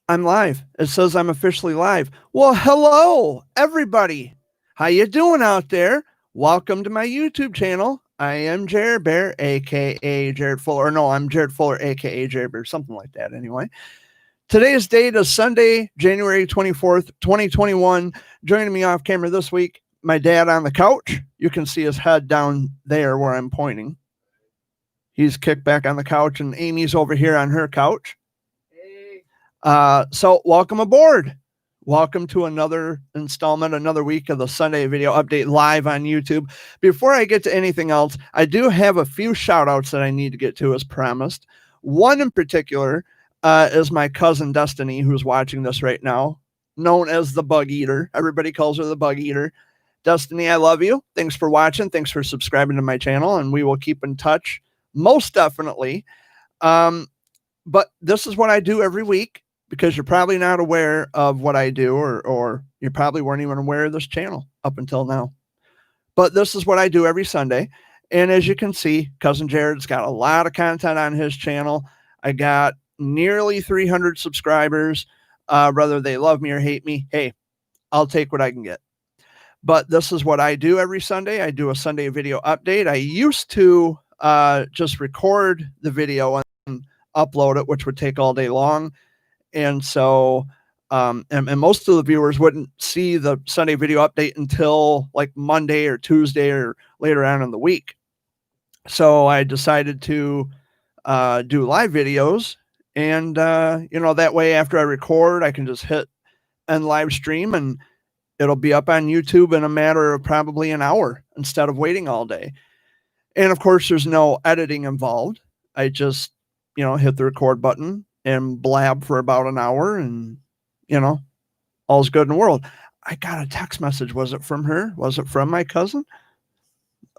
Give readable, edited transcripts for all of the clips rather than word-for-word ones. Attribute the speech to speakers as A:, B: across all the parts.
A: I'm live. It says I'm officially live. Well, hello, everybody. How you doing out there? Welcome to my YouTube channel. I am Jared Bear, aka Jared Fuller. Or no, I'm Jared Fuller, aka Jared Bear, something like that. Anyway, today's date is Sunday, January 24th, 2021. Joining me off camera this week, my dad on the couch. You can see his head down there where I'm pointing. He's kicked back on the couch, and Amy's over here on her couch. So welcome aboard. Welcome to another installment, another week of the Sunday Video Update live on YouTube. Before I get to anything else, I do have a few shout outs that I need to get to as promised. One in particular is my cousin Destiny, who's watching this right now, known as the Bug Eater. Everybody calls her the Bug Eater. Destiny, I love you. Thanks for watching. Thanks for subscribing to my channel, and we will keep in touch most definitely. But this is what I do every week, because you're probably not aware of what I do, or you probably weren't even aware of this channel up until now. But this is what I do every Sunday. And as you can see, Cousin Jared's got a lot of content on his channel. I got nearly 300 subscribers. Whether they love me or hate me, hey, I'll take what I can get. But this is what I do every Sunday. I do a Sunday video update. I used to just record the video and upload it, which would take all day long. And so, and most of the viewers wouldn't see the Sunday video update until like Monday or Tuesday or later on in the week. So I decided to do live videos, and that way after I record, I can just hit end live stream, and it'll be up on YouTube in a matter of probably an hour instead of waiting all day. And of course, there's no editing involved. I just, hit the record button and blab for about an hour, and, all's good in the world. I got a text message. Was it from her? Was it from my cousin?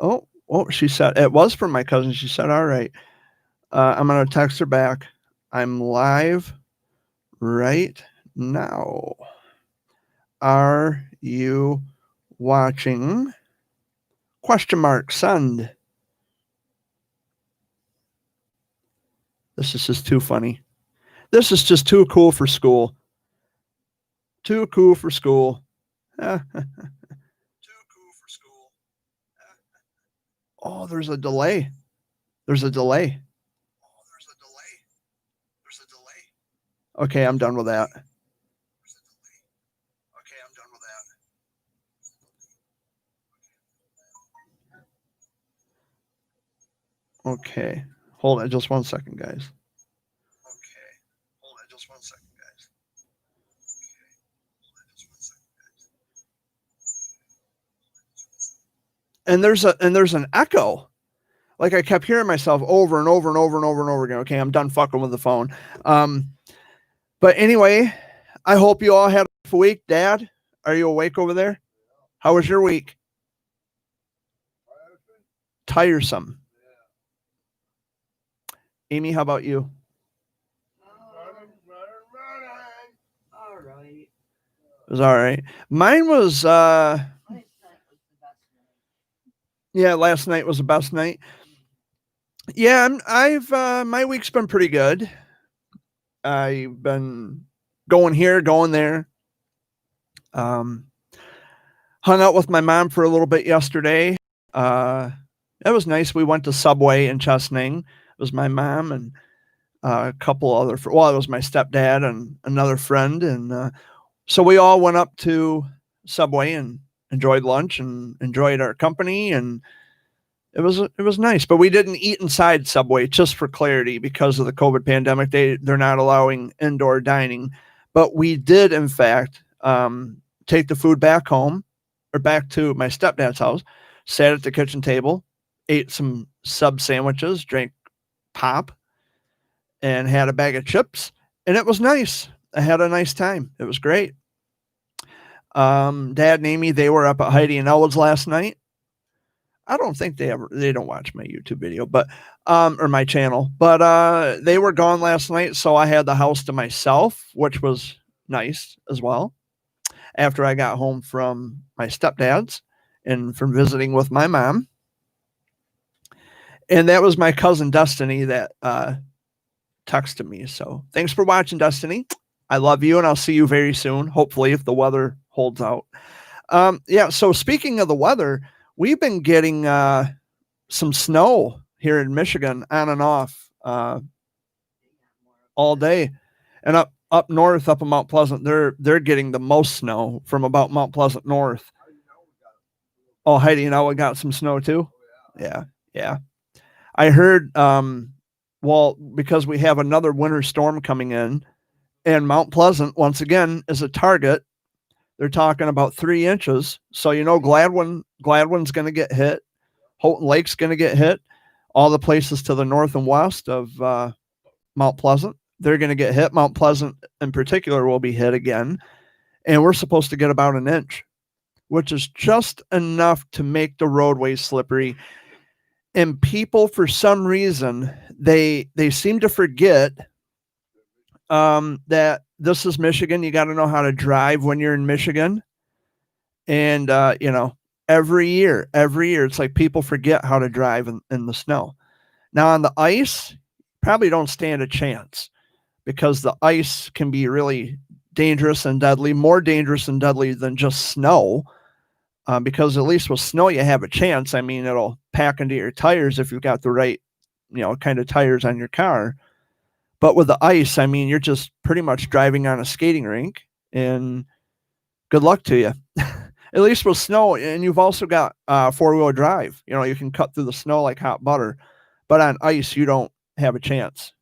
A: Oh, she said it was from my cousin. She said, all right, I'm going to text her back. I'm live right now. Are you watching? ? Send. This is just too funny. This is just too cool for school. Too cool for school. Too cool for school. Oh, there's a delay. There's a delay. Okay, I'm done with that. Okay, hold on just 1 second, guys. And there's an echo. Like I kept hearing myself over and over and over and over and over again. Okay, I'm done fucking with the phone. But anyway, I hope you all had a week. Dad, are you awake over there? How was your week? Tiresome. Amy, how about you?
B: All right.
A: It was all right. Mine was yeah, last night was the best night. Yeah, I've my week's been pretty good. I've been going here, going there. Hung out with my mom for a little bit yesterday. It was nice. We went to Subway in Chesaning. It was my mom and a couple other, it was my stepdad and another friend. And so we all went up to Subway and enjoyed lunch and enjoyed our company. And it was nice, but we didn't eat inside Subway, just for clarity, because of the COVID pandemic. They're not allowing indoor dining, but we did in fact take the food back home, or back to my stepdad's house, sat at the kitchen table, ate some sub sandwiches, drank pop, and had a bag of chips, and it was nice. I had a nice time. It was great. Dad and Amy, they were up at Heidi and Elwood's last night. I don't think they don't watch my YouTube video, but or my channel, but they were gone last night, so I had the house to myself, which was nice as well. After I got home from my stepdad's and from visiting with my mom. And that was my cousin Destiny that texted me. So thanks for watching, Destiny. I love you, and I'll see you very soon, hopefully, if the weather holds out. Yeah, so speaking of the weather, we've been getting some snow here in Michigan on and off all day. And up north, up in Mount Pleasant, they're getting the most snow from about Mount Pleasant north. Oh, Heidi and Ella got some snow too? Yeah, yeah. I heard, well, because we have another winter storm coming in, and Mount Pleasant, once again, is a target. They're talking about 3 inches. So, you know, Gladwin's going to get hit. Houghton Lake's going to get hit. All the places to the north and west of Mount Pleasant, they're going to get hit. Mount Pleasant in particular will be hit again. And we're supposed to get about an inch, which is just enough to make the roadways slippery. And people, for some reason, they seem to forget that this is Michigan. You got to know how to drive when you're in Michigan. And, you know, every year, it's like people forget how to drive in the snow. Now on the ice, probably don't stand a chance because the ice can be really dangerous and deadly, more dangerous and deadly than just snow. Because at least with snow, you have a chance. I mean, it'll pack into your tires if you've got the right, you know, kind of tires on your car. But with the ice, I mean, you're just pretty much driving on a skating rink, and good luck to you. At least with snow, and you've also got 4-wheel drive. You know, you can cut through the snow like hot butter. But on ice, you don't have a chance.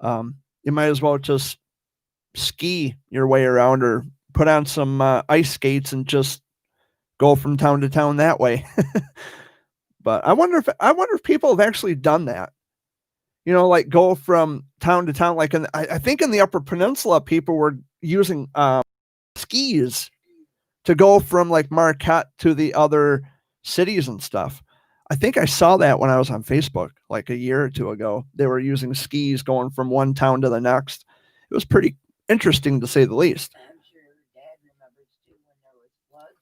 A: You might as well just ski your way around or put on some ice skates and just go from town to town that way. But I wonder if people have actually done that. You know, like go from town to town. Like I think in the Upper Peninsula, people were using skis to go from like Marquette to the other cities and stuff. I think I saw that when I was on Facebook like a year or two ago. They were using skis going from one town to the next. It was pretty interesting to say the least.
B: I'm sure Dad remembers too when there was floods.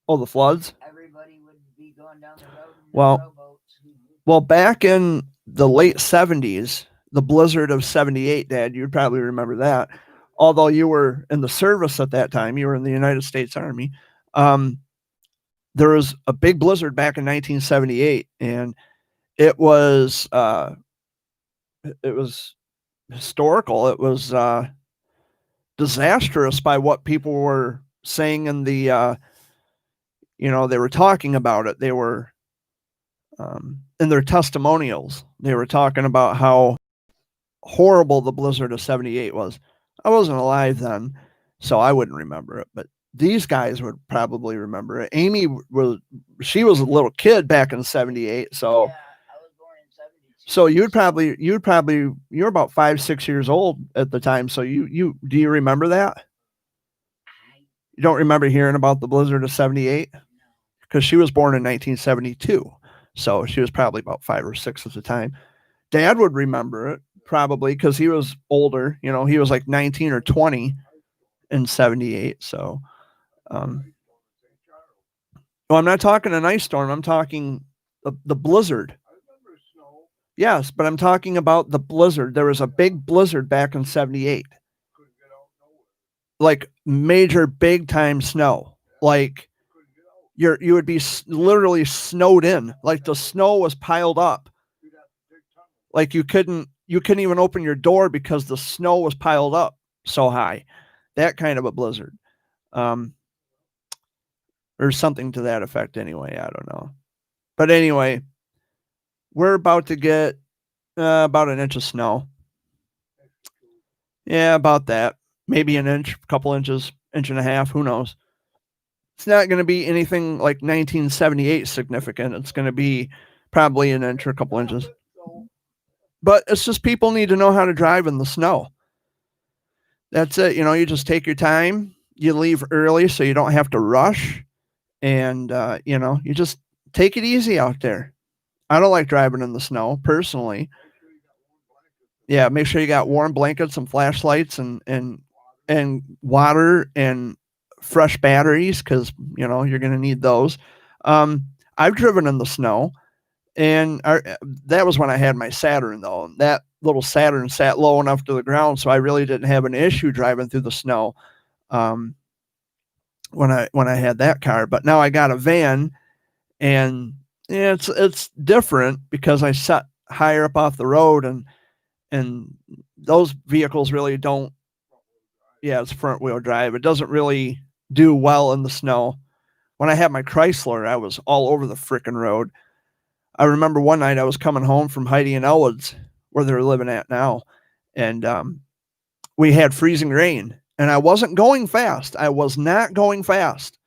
A: Oh, the floods?
B: Everybody would be going down the road in
A: Well,
B: their rowboats.
A: Well, back in the late 70s, the blizzard of 78, Dad, you'd probably remember that. Although you were in the service at that time, you were in the United States Army. There was a big blizzard back in 1978, and it was historical. It was disastrous by what people were saying in the you know, they were talking about it. They were in their testimonials, they were talking about how horrible the blizzard of 78 was. I wasn't alive then, so I wouldn't remember it, but these guys would probably remember it. Amy she was a little kid back in 78, so
B: Yeah, I was born in 72.
A: so you were about 5-6 years old at the time. So do you remember that? You don't remember hearing about the blizzard of 78? Because she was born in 1972. So she was probably about 5 or 6 at the time. Dad would remember it probably because he was older. You know, he was like 19 or 20 in 78. So, well, I'm not talking an ice storm. I'm talking the blizzard. Yes, but I'm talking about the blizzard. There was a big blizzard back in 78. Like major big time snow. Like you would be literally snowed in. Like the snow was piled up. Like you couldn't even open your door because the snow was piled up so high. That kind of a blizzard. Or something to that effect anyway. I don't know. But anyway, we're about to get about an inch of snow. Yeah, about that. Maybe an inch, a couple inches, inch and a half. Who knows? It's not going to be anything like 1978 significant. It's going to be probably an inch or a couple inches. But it's just people need to know how to drive in the snow. That's it. You know, you just take your time. You leave early so you don't have to rush. And, you know, you just take it easy out there. I don't like driving in the snow personally. Yeah, make sure you got warm blankets, some flashlights, and water and fresh batteries because, you know, you're going to need those. I've driven in the snow, and that was when I had my Saturn, though. little Saturn sat low enough to the ground, so I really didn't have an issue driving through the snow when I had that car. But now I got a van, and yeah, it's different because I sat higher up off the road, and those vehicles really don't. Yeah, it's front wheel drive. It doesn't really do well in the snow. When I had my Chrysler, I was all over the frickin' road. I remember one night I was coming home from Heidi and Elwood's, where they're living at now, and we had freezing rain, and I wasn't going fast. I was not going fast.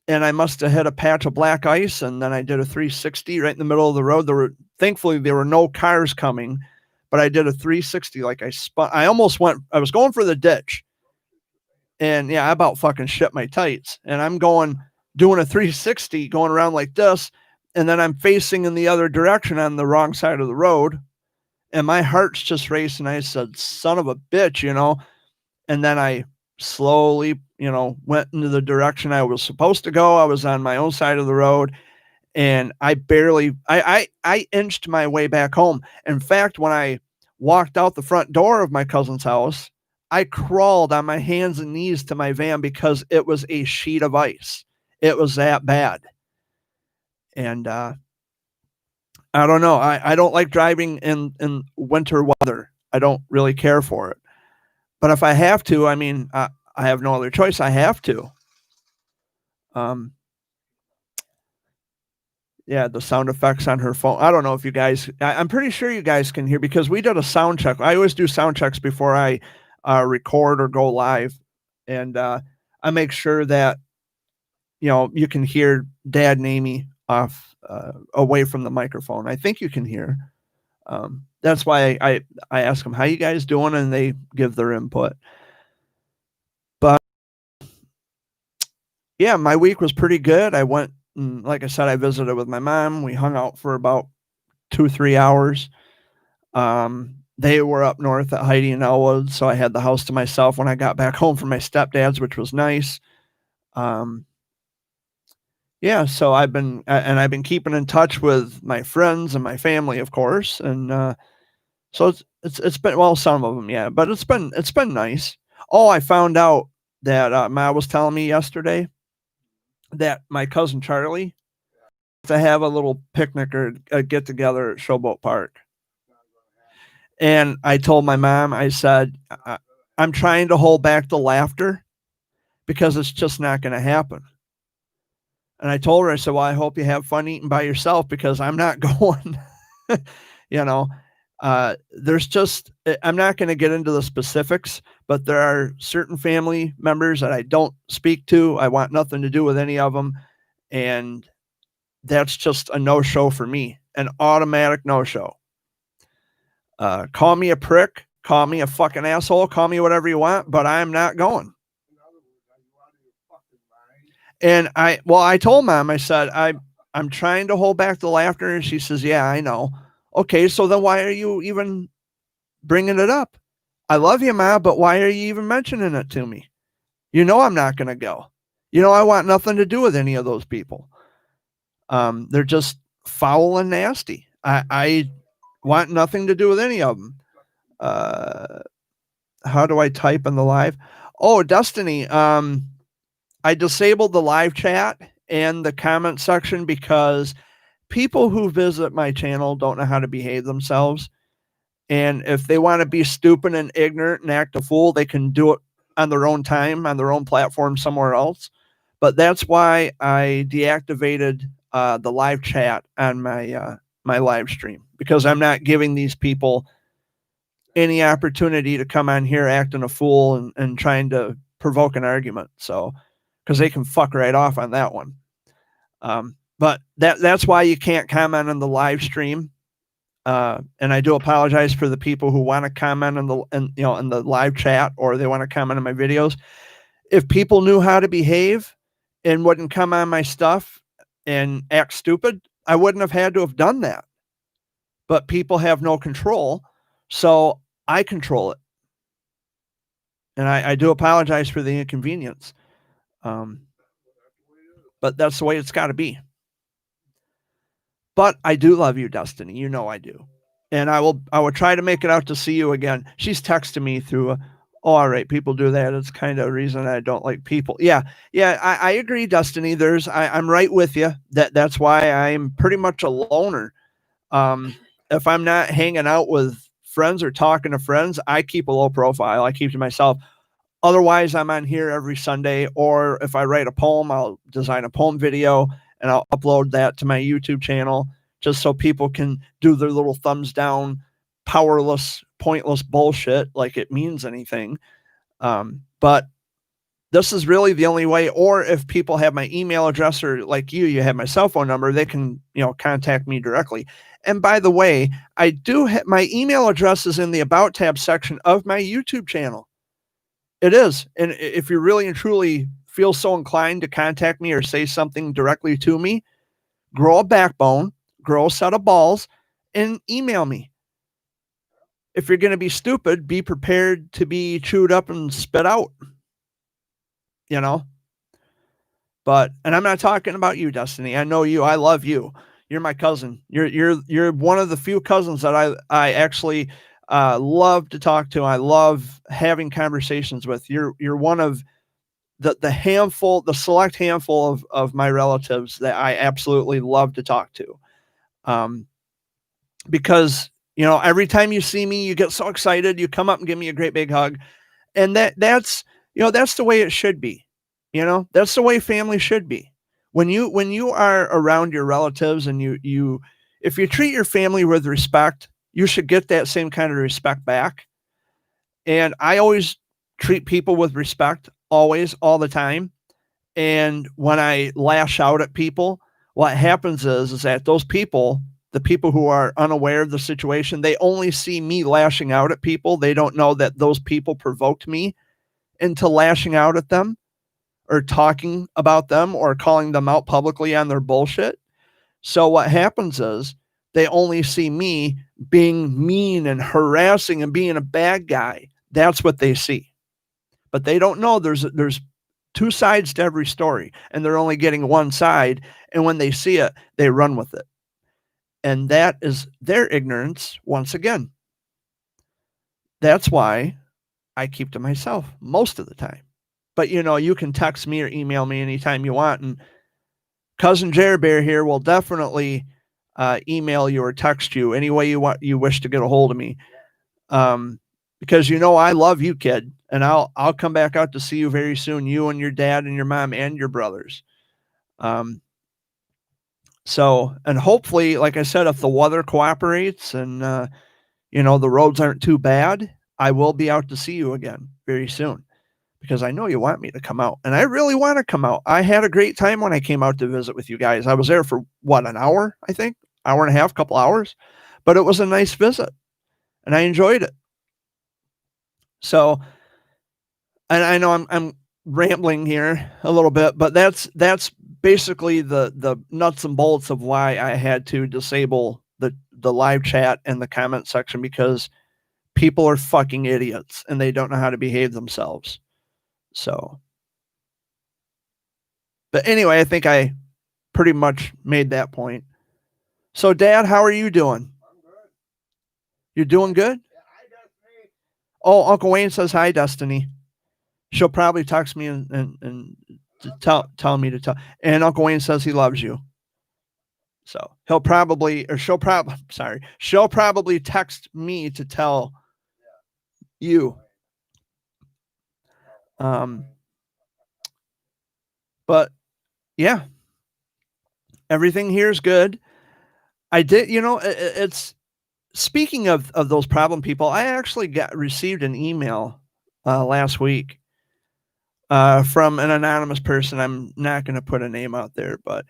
A: And I must have hit a patch of black ice, and then I did a 360 right in the middle of the road. Thankfully, there were no cars coming, but I did a 360. Like I was going for the ditch. And yeah, I about fucking shit my tights. And I'm doing a 360, going around like this. And then I'm facing in the other direction on the wrong side of the road. And my heart's just racing. I said, son of a bitch, And then I slowly, went into the direction I was supposed to go. I was on my own side of the road. And I inched my way back home. In fact, when I walked out the front door of my cousin's house, I crawled on my hands and knees to my van because it was a sheet of ice. It was that bad. And I don't know. I don't like driving in winter weather. I don't really care for it. But if I have to, I mean, I have no other choice. I have to. Yeah, the sound effects on her phone. I don't know if you guys, I'm pretty sure you guys can hear, because we did a sound check. I always do sound checks before I record or go live. And I make sure that, you can hear Dad and Amy off away from the microphone. I think you can hear. That's why I ask them, how you guys doing? And they give their input. But yeah, my week was pretty good. I went, and like I said, I visited with my mom. We hung out for about 2-3 hours. They were up north at Heidi and Elwood, so I had the house to myself when I got back home from my stepdad's, which was nice. Yeah, so I've been keeping in touch with my friends and my family, of course, and so it's been, well, some of them, yeah, but it's been nice. Oh, I found out that Ma was telling me yesterday that my cousin Charlie to have a little picnic or a get together at Showboat Park. And I told my mom, I said, I'm trying to hold back the laughter because it's just not going to happen. And I told her, I said, well, I hope you have fun eating by yourself because I'm not going. There's just, I'm not going to get into the specifics, but there are certain family members that I don't speak to. I want nothing to do with any of them. And that's just a no-show for me, an automatic no-show. Call me a prick, call me a fucking asshole, call me whatever you want, but I'm not going. And I told Mom, I said, I'm trying to hold back the laughter. And she says, yeah, I know. Okay, so then why are you even bringing it up? I love you, Ma, but why are you even mentioning it to me? I'm not going to go. I want nothing to do with any of those people. They're just foul and nasty. I want nothing to do with any of them. How do I type in the live? Oh, Destiny. I disabled the live chat and the comment section because people who visit my channel don't know how to behave themselves. And if they want to be stupid and ignorant and act a fool, they can do it on their own time, on their own platform somewhere else. But that's why I deactivated the live chat on my my live stream, because I'm not giving these people any opportunity to come on here acting a fool and trying to provoke an argument. So, because they can fuck right off on that one. But that's why you can't comment on the live stream. And I do apologize for the people who want to comment in the live chat, or they want to comment on my videos. If people knew how to behave and wouldn't come on my stuff and act stupid, I wouldn't have had to have done that. But people have no control, so I control it. And I do apologize for the inconvenience. But that's the way it's got to be. But I do love you, Destiny. I do. and I will try to make it out to see you again. She's texting me through all right, people do that. It's kind of a reason I don't like people. Yeah, I agree, Destiny. I'm right with you. That's why I'm pretty much a loner. If I'm not hanging out with friends or talking to friends, I keep a low profile. I keep to myself. Otherwise, I'm on here every Sunday, or if I write a poem, I'll design a poem video and I'll upload that to my YouTube channel just so people can do their little thumbs down, powerless, pointless bullshit like it means anything. But this is really the only way. Or if people have my email address, or like you have my cell phone number, they can, contact me directly. And by the way, I do have my email address is in the About tab section of my YouTube channel. It is. And if you really and truly feel so inclined to contact me or say something directly to me, grow a backbone, grow a set of balls, and email me. If you're going to be stupid, be prepared to be chewed up and spit out. But, and I'm not talking about you, Destiny. I know you. I love you. You're my cousin. You're one of the few cousins that I actually love to talk to. I love having conversations with. You're one of the select handful of my relatives that I absolutely love to talk to. Because, every time you see me, you get so excited, you come up and give me a great big hug. And that's the way it should be. That's the way family should be. When you are around your relatives and if you treat your family with respect, you should get that same kind of respect back. And I always treat people with respect, always, all the time. And when I lash out at people, what happens is that those people, the people who are unaware of the situation, they only see me lashing out at people. They don't know that those people provoked me into lashing out at them or talking about them or calling them out publicly on their bullshit. So what happens is they only see me being mean and harassing and being a bad guy. That's what they see. But they don't know there's two sides to every story, and they're only getting one side. And when they see it, they run with it. And that is their ignorance once again. That's why I keep to myself most of the time. But, you can text me or email me anytime you want. And Cousin Jerry Bear here will definitely email you or text you any way you wish to get a hold of me. Because, I love you, kid. And I'll come back out to see you very soon. You and your dad and your mom and your brothers. So, and hopefully, like I said, if the weather cooperates and, the roads aren't too bad, I will be out to see you again very soon. Because I know you want me to come out, and I really want to come out. I had a great time when I came out to visit with you guys. I was there for an hour, I think, hour and a half, couple hours, but it was a nice visit and I enjoyed it. So, and I know I'm rambling here a little bit, but that's basically the nuts and bolts of why I had to disable the live chat and the comment section, because people are fucking idiots and they don't know how to behave themselves. So, but anyway, I think I pretty much made that point. So, Dad, how are you doing?
C: I'm good.
A: You're doing good?
C: Yeah, hi, Destiny.
A: Oh, Uncle Wayne says hi, Destiny. She'll probably text me and tell me to tell. And Uncle Wayne says he loves you. So she'll probably text me to tell you. But yeah, everything here is good. I did, it's speaking of those problem people. I actually received an email last week from an anonymous person. I'm not going to put a name out there, but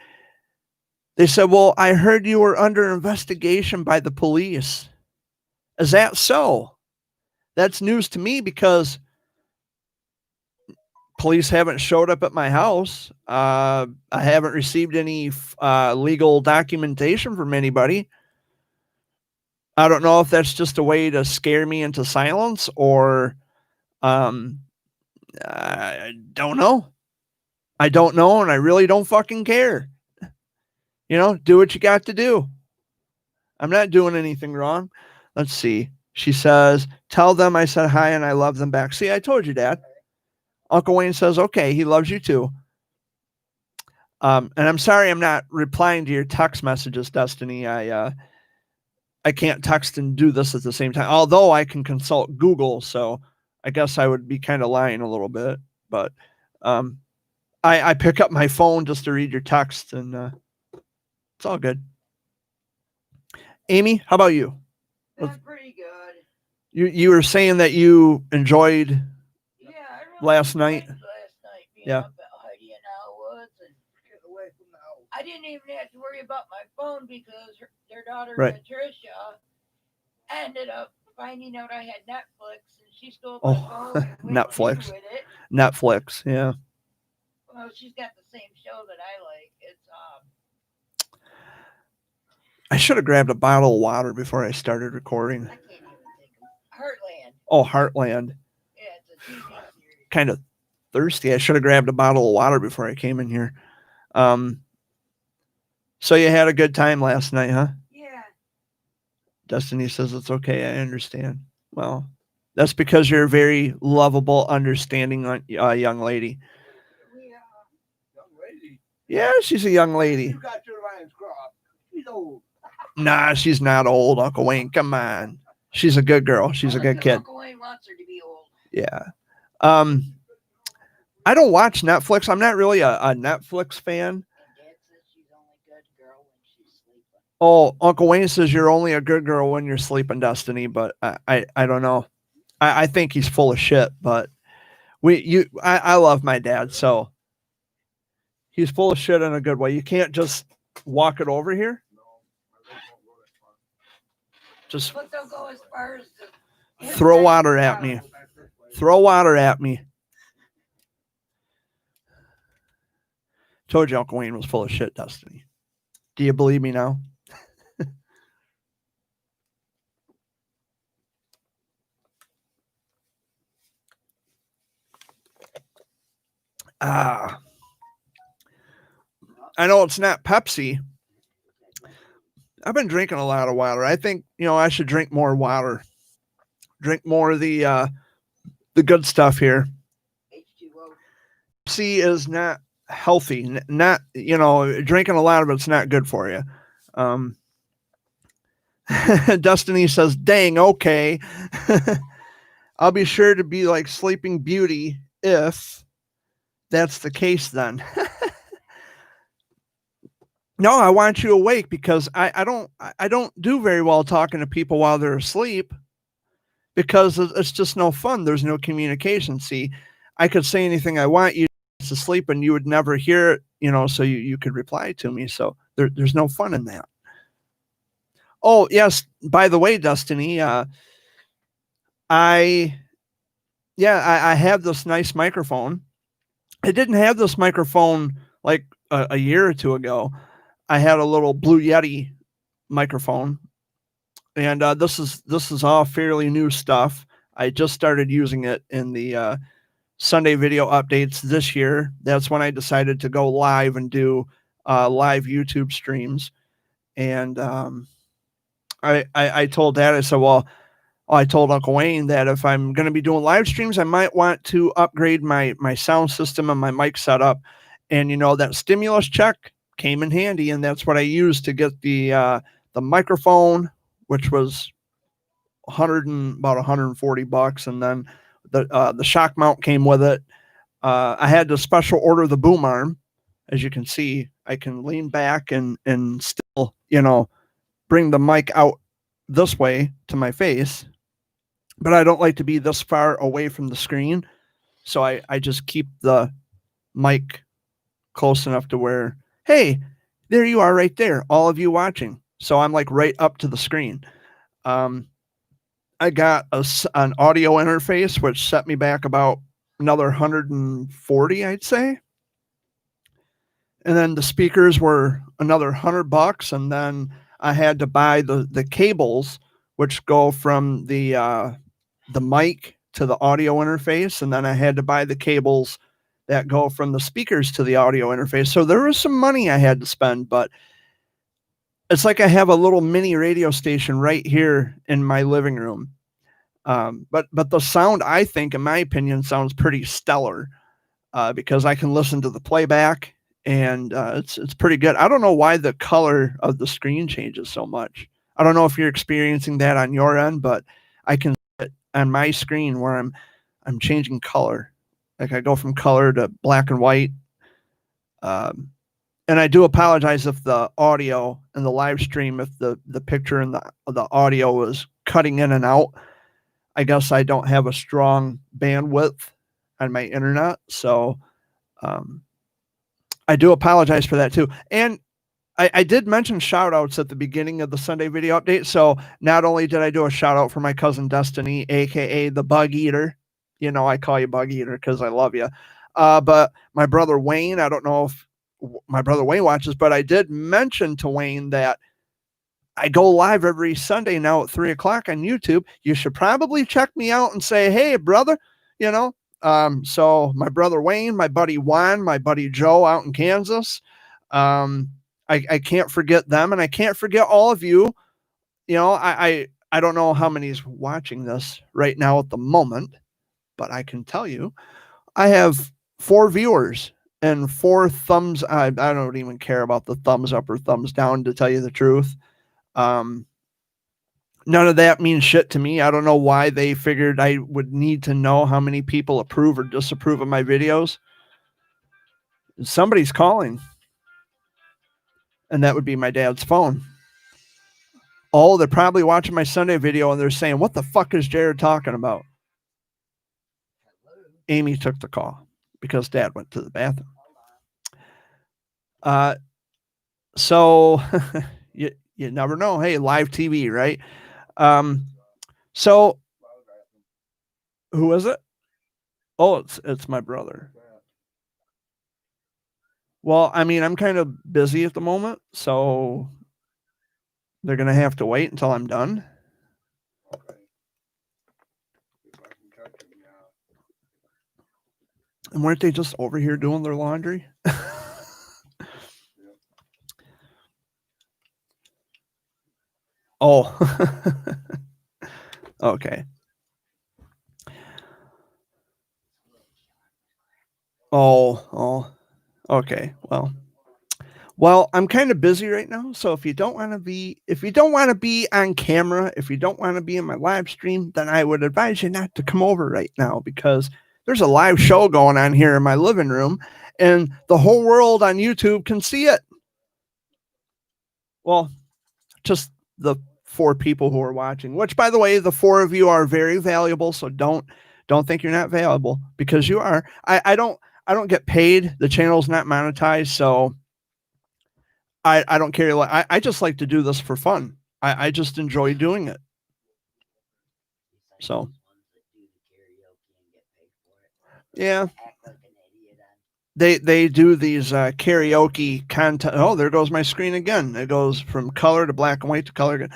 A: they said, well, I heard you were under investigation by the police. Is that so? That's news to me, because police haven't showed up at my house. I haven't received any legal documentation from anybody. I don't know if that's just a way to scare me into silence, or I don't know. I don't know, and I really don't fucking care. Do what you got to do. I'm not doing anything wrong. Let's see. She says, tell them I said hi and I love them back. See, I told you, Dad. Uncle Wayne says, okay, he loves you too. And I'm sorry I'm not replying to your text messages, Destiny. I can't text and do this at the same time, although I can consult Google. So I guess I would be kind of lying a little bit, but I pick up my phone just to read your text, and it's all good. Amy, how about you?
B: That's pretty good.
A: You were saying that you enjoyed
B: Yeah, I really
A: last night.
B: enjoyed last night being
A: Yeah.
B: up at Heidi and Al Woods and get away from the house. I didn't even have to worry about my phone because their daughter
A: Right.
B: Patricia ended up finding out I had Netflix, and she stole
A: Oh,
B: my phone and went
A: Netflix.
B: with it.
A: Netflix, yeah.
B: Well, she's got the same show that I like. It's
A: I should have grabbed a bottle of water before I started recording.
B: I can't even think of Heartland.
A: Oh, Heartland.
B: Yeah, it's a TV series.
A: Kind of thirsty. I should have grabbed a bottle of water before I came in here. So you had a good time last night, huh?
B: Yeah.
A: Destiny says it's okay. I understand. Well, that's because you're a very lovable, understanding young lady.
C: Young lady.
A: Yeah, she's a young lady.
C: You got your lines crossed. She's old.
A: Nah, she's not old, Uncle Wayne. Come on. She's a good girl. She's a good kid.
B: Uncle Wayne wants her to be old.
A: Yeah. I don't watch Netflix. I'm not really a Netflix fan.
B: And Dad says she's only a good girl when she's sleeping.
A: Oh, Uncle Wayne says you're only a good girl when you're sleeping, Destiny, but I don't know. I think he's full of shit, but I love my dad, so he's full of shit in a good way. You can't just walk it over here. Just
B: But they'll go as far as to
A: throw water at me. Throw water at me. Told you Uncle Wayne was full of shit, Destiny. Do you believe me now? I know it's not Pepsi. I've been drinking a lot of water. I think, I should drink more water. Drink more of the good stuff here.
B: H2O.
A: Pepsi is not healthy. Not, drinking a lot of it's not good for you. Destiny says, dang, okay. I'll be sure to be like Sleeping Beauty if that's the case then. No, I want you awake because I don't do very well talking to people while they're asleep because it's just no fun. There's no communication. See, I could say anything I want you to sleep and you would never hear it, so you could reply to me. So there's no fun in that. Oh, yes. By the way, Destiny, I have this nice microphone. I didn't have this microphone like a year or two ago. I had a little Blue Yeti microphone, and this is all fairly new stuff. I just started using it in the Sunday video updates this year. That's when I decided to go live and do live YouTube streams. And I told Dad, I said, well, I told Uncle Wayne that if I'm going to be doing live streams, I might want to upgrade my sound system and my mic setup. And, that stimulus check came in handy, and that's what I used to get the microphone, which was about $140, and then the shock mount came with it. I had to special order the boom arm. As you can see, I can lean back and still, bring the mic out this way to my face, but I don't like to be this far away from the screen. So I just keep the mic close enough to where, hey, there you are right there, all of you watching. So I'm like right up to the screen. I got an audio interface, which set me back about another 140, I'd say. And then the speakers were another $100. And then I had to buy the cables, which go from the mic to the audio interface. And then I had to buy the cables that go from the speakers to the audio interface. So there was some money I had to spend, but it's like I have a little mini radio station right here in my living room. But the sound, I think, in my opinion, sounds pretty stellar because I can listen to the playback and it's pretty good. I don't know why the color of the screen changes so much. I don't know if you're experiencing that on your end, but I can see it on my screen where I'm changing color. Like I go from color to black and white. And I do apologize if the audio and the live stream, if the picture and the audio was cutting in and out. I guess I don't have a strong bandwidth on my internet. So I do apologize for that too. And I did mention shout outs at the beginning of the Sunday video update. So not only did I do a shout out for my cousin Destiny, aka the Bug Eater, you know, I call you Bug Eater because I love you. But my brother Wayne, I don't know if my brother Wayne watches, but I did mention to Wayne that I go live every Sunday now at 3:00 on YouTube. You should probably check me out and say, hey, brother, you know. So my brother Wayne, my buddy Juan, my buddy Joe out in Kansas. I can't forget them, and I can't forget all of you. You know, I don't know how many's watching this right now at the moment, but I can tell you I have 4 viewers and 4 thumbs. I don't even care about the thumbs up or thumbs down, to tell you the truth. None of that means shit to me. I don't know why they figured I would need to know how many people approve or disapprove of my videos. Somebody's calling, and that would be my dad's phone. Oh, they're probably watching my Sunday video and they're saying, what the fuck is Jared talking about? Amy took the call because Dad went to the bathroom. So you never know. Hey, live TV, right? So who is it? Oh, it's my brother. Well, I mean, I'm kind of busy at the moment, so they're going to have to wait until I'm done.
C: Okay. If I can catch him now.
A: And weren't they just over here doing their laundry? Oh, okay. Oh, okay. Well, I'm kind of busy right now. So if you don't want to be on camera, if you don't want to be in my live stream, then I would advise you not to come over right now because there's a live show going on here in my living room and the whole world on YouTube can see it. Well, just the 4 people who are watching, which by the way, the 4 of you are very valuable. So don't think you're not valuable because you are. I don't get paid. The channel's not monetized. So I don't care. I just like to do this for fun. I just enjoy doing it. So yeah, they do these karaoke content. Oh, there goes my screen again. It goes from color to black and white to color again.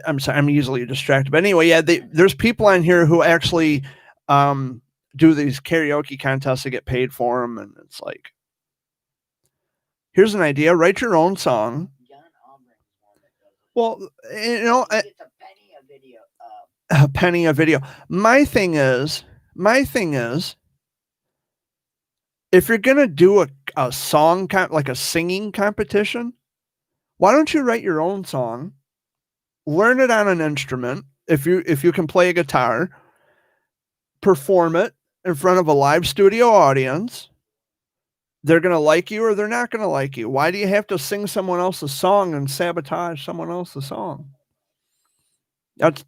A: I'm sorry, I'm easily distracted. But anyway, yeah, there's people on here who actually do these karaoke contests to get paid for them, and it's like, here's an idea: write your own song. Well, you know,
B: It's a penny a video.
A: a penny a video. My thing is, if you're gonna do a song like a singing competition, why don't you write your own song, learn it on an instrument, if you can play a guitar, perform it in front of a live studio audience. They're gonna like you or they're not gonna like you. Why do you have to sing someone else's song and sabotage someone else's song?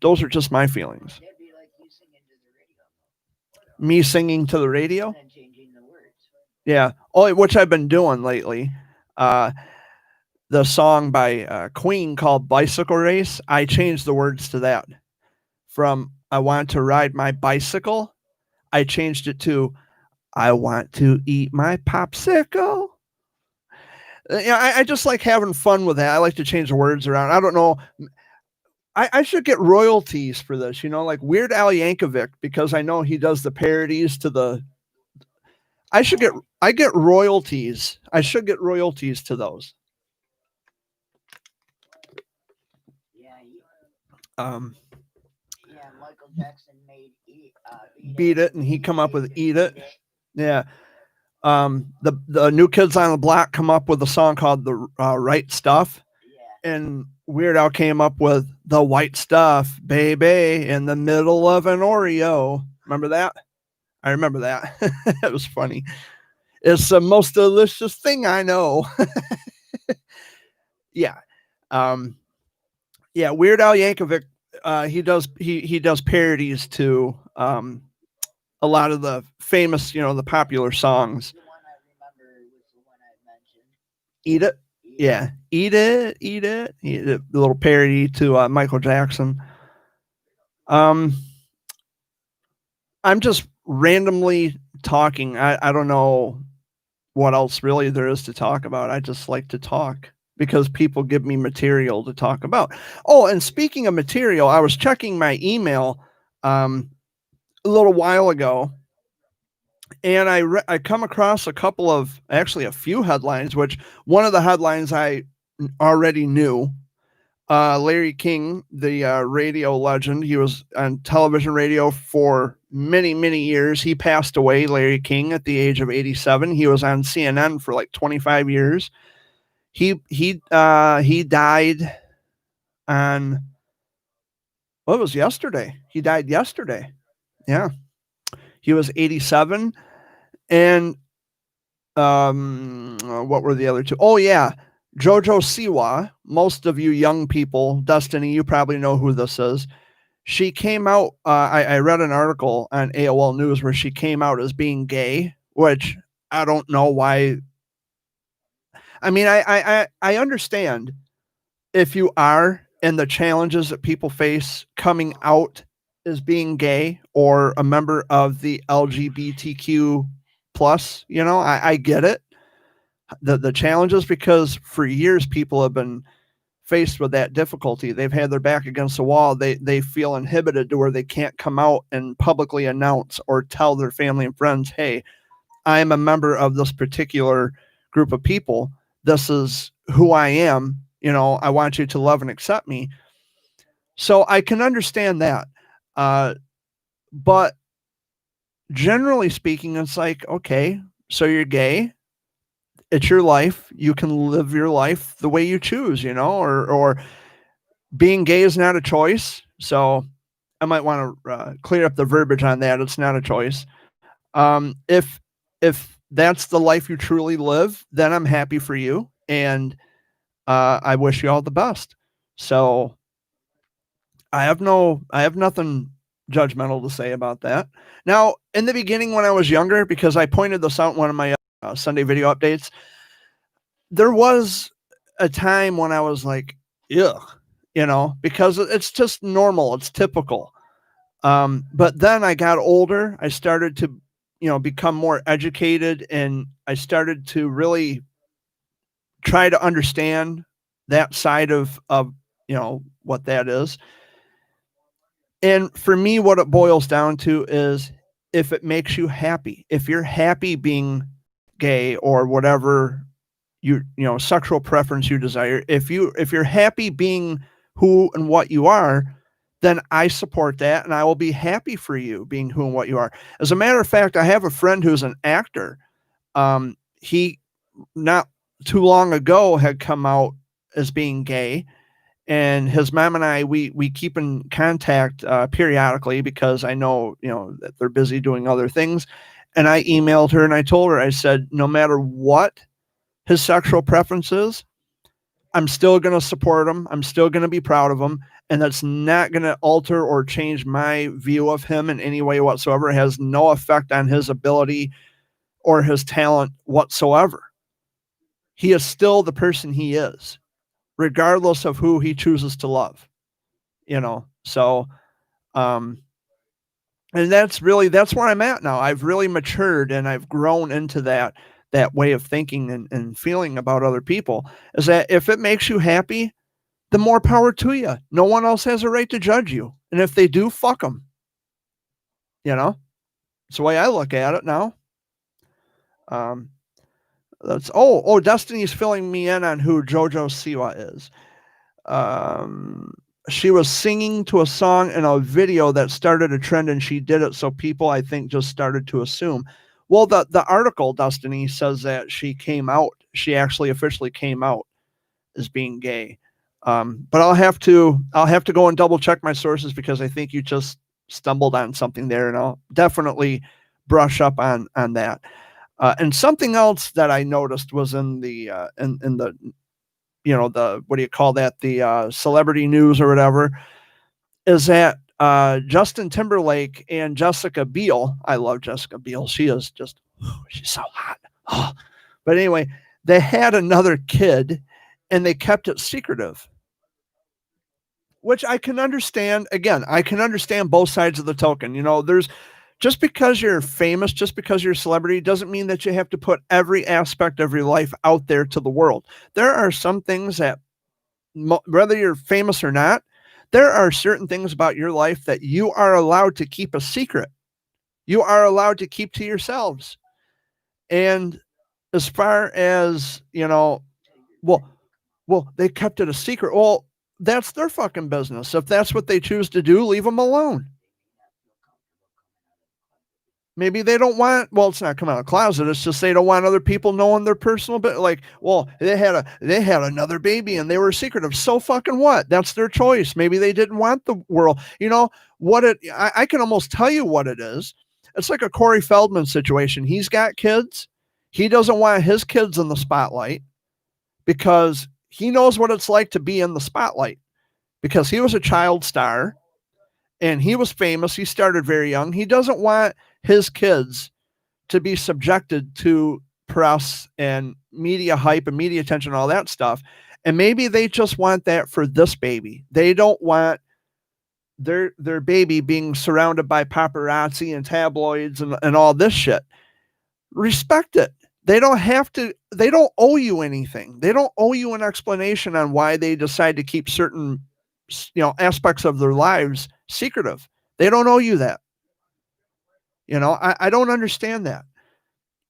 A: Those are just my feelings.
B: That'd be like you singing to the radio.
A: Me singing to the radio?
B: And changing the words.
A: Yeah. Oh, which I've been doing lately. The song by Queen called Bicycle Race, I changed the words to that. From I want to ride my bicycle, I changed it to I want to eat my popsicle. Yeah, I just like having fun with that. I like to change the words around. I don't know. I should get royalties for this, you know, like Weird Al Yankovic, because I know he does the parodies to the. I get royalties. I should get royalties to those.
B: Yeah, Michael Jackson made
A: Beat It, and he come up with Eat It. Yeah. The New Kids on the Block come up with a song called The Right Stuff.
B: Yeah.
A: And Weird Al came up with The White Stuff, baby, in the middle of an Oreo. Remember that? I remember that. It was funny. It's the most delicious thing I know. Yeah. Yeah, Weird Al Yankovic, he does parodies to a lot of the famous, the popular songs.
B: The one I remember was the one I mentioned.
A: Eat It. Yeah, Eat It, Eat It. The little parody to Michael Jackson. I'm just randomly talking. I don't know what else really there is to talk about. I just like to talk because people give me material to talk about. Oh, and speaking of material, I was checking my email a little while ago, and I come across a few headlines, which one of the headlines I already knew. Larry King, the radio legend, he was on television radio for many, many years. He passed away, Larry King, at the age of 87. He was on CNN for like 25 years. He died on, what was yesterday? He died yesterday. Yeah. He was 87. And what were the other two? Oh, yeah. Jojo Siwa. Most of you young people, Destiny, you probably know who this is. She came out, I read an article on AOL News where she came out as being gay, which I don't know why. I mean, I understand if you are, and the challenges that people face coming out as being gay or a member of the LGBTQ plus, I get it. The challenges, because for years people have been faced with that difficulty. They've had their back against the wall. They feel inhibited to where they can't come out and publicly announce or tell their family and friends, hey, I am a member of this particular group of people. This is who I am. I want you to love and accept me. So I can understand that. But generally speaking, it's like, okay, so you're gay. It's your life. You can live your life the way you choose, or being gay is not a choice. So I might want to clear up the verbiage on that. It's not a choice. If that's the life you truly live, then I'm happy for you. And I wish you all the best. So I have nothing judgmental to say about that. Now, in the beginning, when I was younger, because I pointed this out in one of my Sunday video updates, there was a time when I was like, ugh, because it's just normal. It's typical. But then I got older. I started to, become more educated, and I started to really try to understand that side of what that is. And for me, what it boils down to is, if it makes you happy, if you're happy being gay or whatever sexual preference you desire, if you're happy being who and what you are, then I support that, and I will be happy for you being who and what you are. As a matter of fact, I have a friend who's an actor. He not too long ago had come out as being gay, and his mom and I, we keep in contact periodically, because I know, that they're busy doing other things. And I emailed her and I told her, I said, no matter what his sexual preferences, I'm still going to support him. I'm still going to be proud of him. And that's not going to alter or change my view of him in any way whatsoever. It has no effect on his ability or his talent whatsoever. He is still the person he is, regardless of who he chooses to love, So, and that's where I'm at now. I've really matured, and I've grown into that way of thinking and feeling about other people, is that if it makes you happy, the more power to you. No one else has a right to judge you. And if they do, fuck them. It's the way I look at it now. Destiny's filling me in on who Jojo Siwa is. she was singing to a song in a video that started a trend, and she did it so people, I think, just started to assume. Well, the article, Destiny, says that she came out. She actually officially came out as being gay. But I'll have to go and double check my sources, because I think you just stumbled on something there, and I'll definitely brush up on that. And something else that I noticed was in the the, what do you call that, the celebrity news or whatever, is that Justin Timberlake and Jessica Biel. I love Jessica Biel. She is just, she's so hot. Oh. But anyway, they had another kid and they kept it secretive, which I can understand. Again, I can understand both sides of the token. There's, just because you're famous, just because you're a celebrity, doesn't mean that you have to put every aspect of your life out there to the world. There are some things that, whether you're famous or not, there are certain things about your life that you are allowed to keep a secret. You are allowed to keep to yourselves. And as far as, well, they kept it a secret. Well, that's their fucking business. If that's what they choose to do, leave them alone. Maybe they don't want, well, it's not coming out of the closet. It's just they don't want other people knowing their personal bit. Like, well, they had another baby and they were secretive. So fucking what? That's their choice. Maybe they didn't want the world. I can almost tell you what it is. It's like a Corey Feldman situation. He's got kids. He doesn't want his kids in the spotlight because he knows what it's like to be in the spotlight, because he was a child star and he was famous. He started very young. He doesn't want his kids to be subjected to press and media hype and media attention and all that stuff. And maybe they just want that for this baby. They don't want their baby being surrounded by paparazzi and tabloids and all this shit. Respect it. They don't have to, they don't owe you anything. They don't owe you an explanation on why they decide to keep certain, aspects of their lives secretive. They don't owe you that. I don't understand that.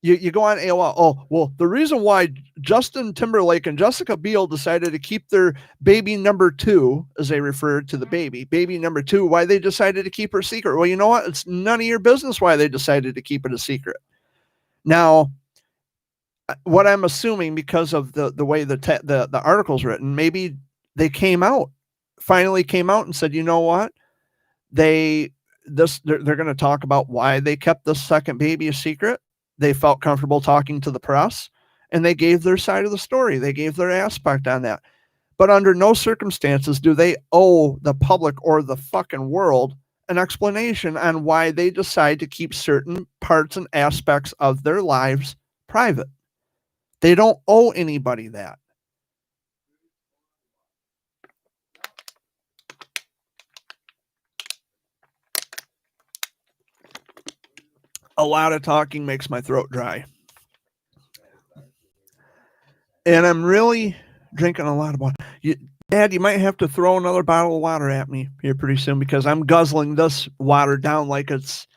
A: You go on AOL. Oh, well, the reason why Justin Timberlake and Jessica Biel decided to keep their baby number 2, as they refer to the baby number 2, why they decided to keep her secret. Well, you know what? It's none of your business why they decided to keep it a secret. Now, what I'm assuming, because of the way the article's written, maybe they finally came out and said, you know what? They're going to talk about why they kept the second baby a secret. They felt comfortable talking to the press, and they gave their side of the story. They gave their aspect on that. But under no circumstances do they owe the public or the fucking world an explanation on why they decide to keep certain parts and aspects of their lives private. They don't owe anybody that. A lot of talking makes my throat dry. And I'm really drinking a lot of water. Dad, you might have to throw another bottle of water at me here pretty soon, because I'm guzzling this water down like it's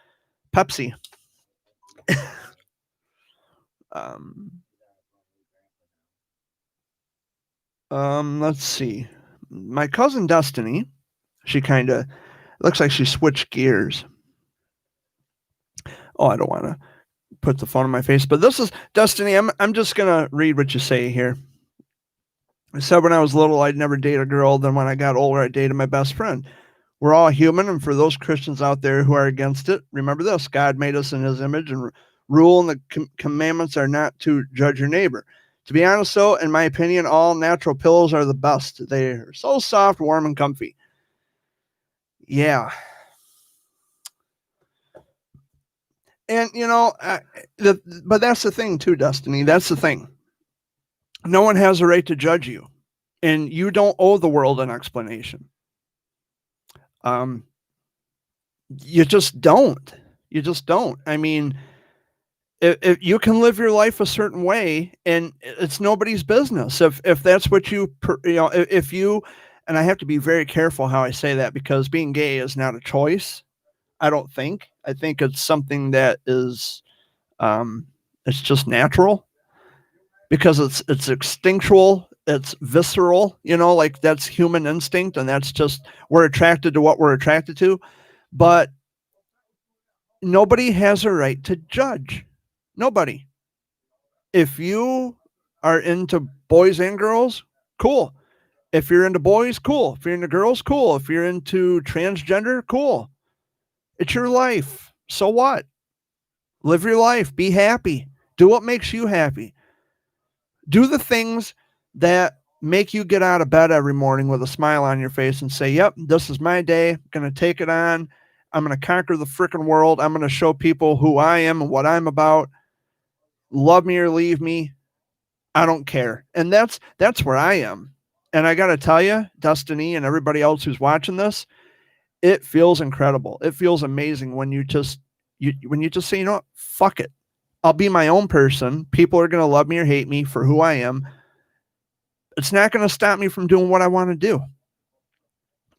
A: Pepsi. Let's see. My cousin Destiny, she kind of looks like she switched gears. Oh, I don't want to put the phone in my face, but this is Destiny. I'm just gonna read what you say here. I said, when I was little, I'd never date a girl. Then when I got older, I dated my best friend. We're all human, and for those Christians out there who are against it, remember this: God made us in His image, and rule and the commandments are not to judge your neighbor. To be honest, though, in my opinion, all natural pillows are the best. They are so soft, warm, and comfy. Yeah. And, but that's the thing too, Destiny. That's the thing. No one has a right to judge you, and you don't owe the world an explanation. You just don't. You just don't. I mean, if you can live your life a certain way, and it's nobody's business. If that's what if you, and I have to be very careful how I say that, because being gay is not a choice. I don't think. I think it's something that is, it's just natural, because it's instinctual. it's visceral, you know, like that's human instinct, and that's just we're attracted to what we're attracted to. But nobody has a right to judge. Nobody. If you are into boys and girls, cool. If you're into boys, cool. If you're into girls, cool. If you're into transgender, cool. It's your life. So what? Live your life. Be happy. Do what makes you happy. Do the things that make you get out of bed every morning with a smile on your face and say, yep, this is my day. I'm going to take it on. I'm going to conquer the freaking world. I'm going to show people who I am and what I'm about. Love me or leave me. I don't care. And that's where I am. And I got to tell you, Destiny and everybody else who's watching this, it feels incredible. It feels amazing when you just say, you know what, fuck it. I'll be my own person. People are going to love me or hate me for who I am. It's not going to stop me from doing what I want to do.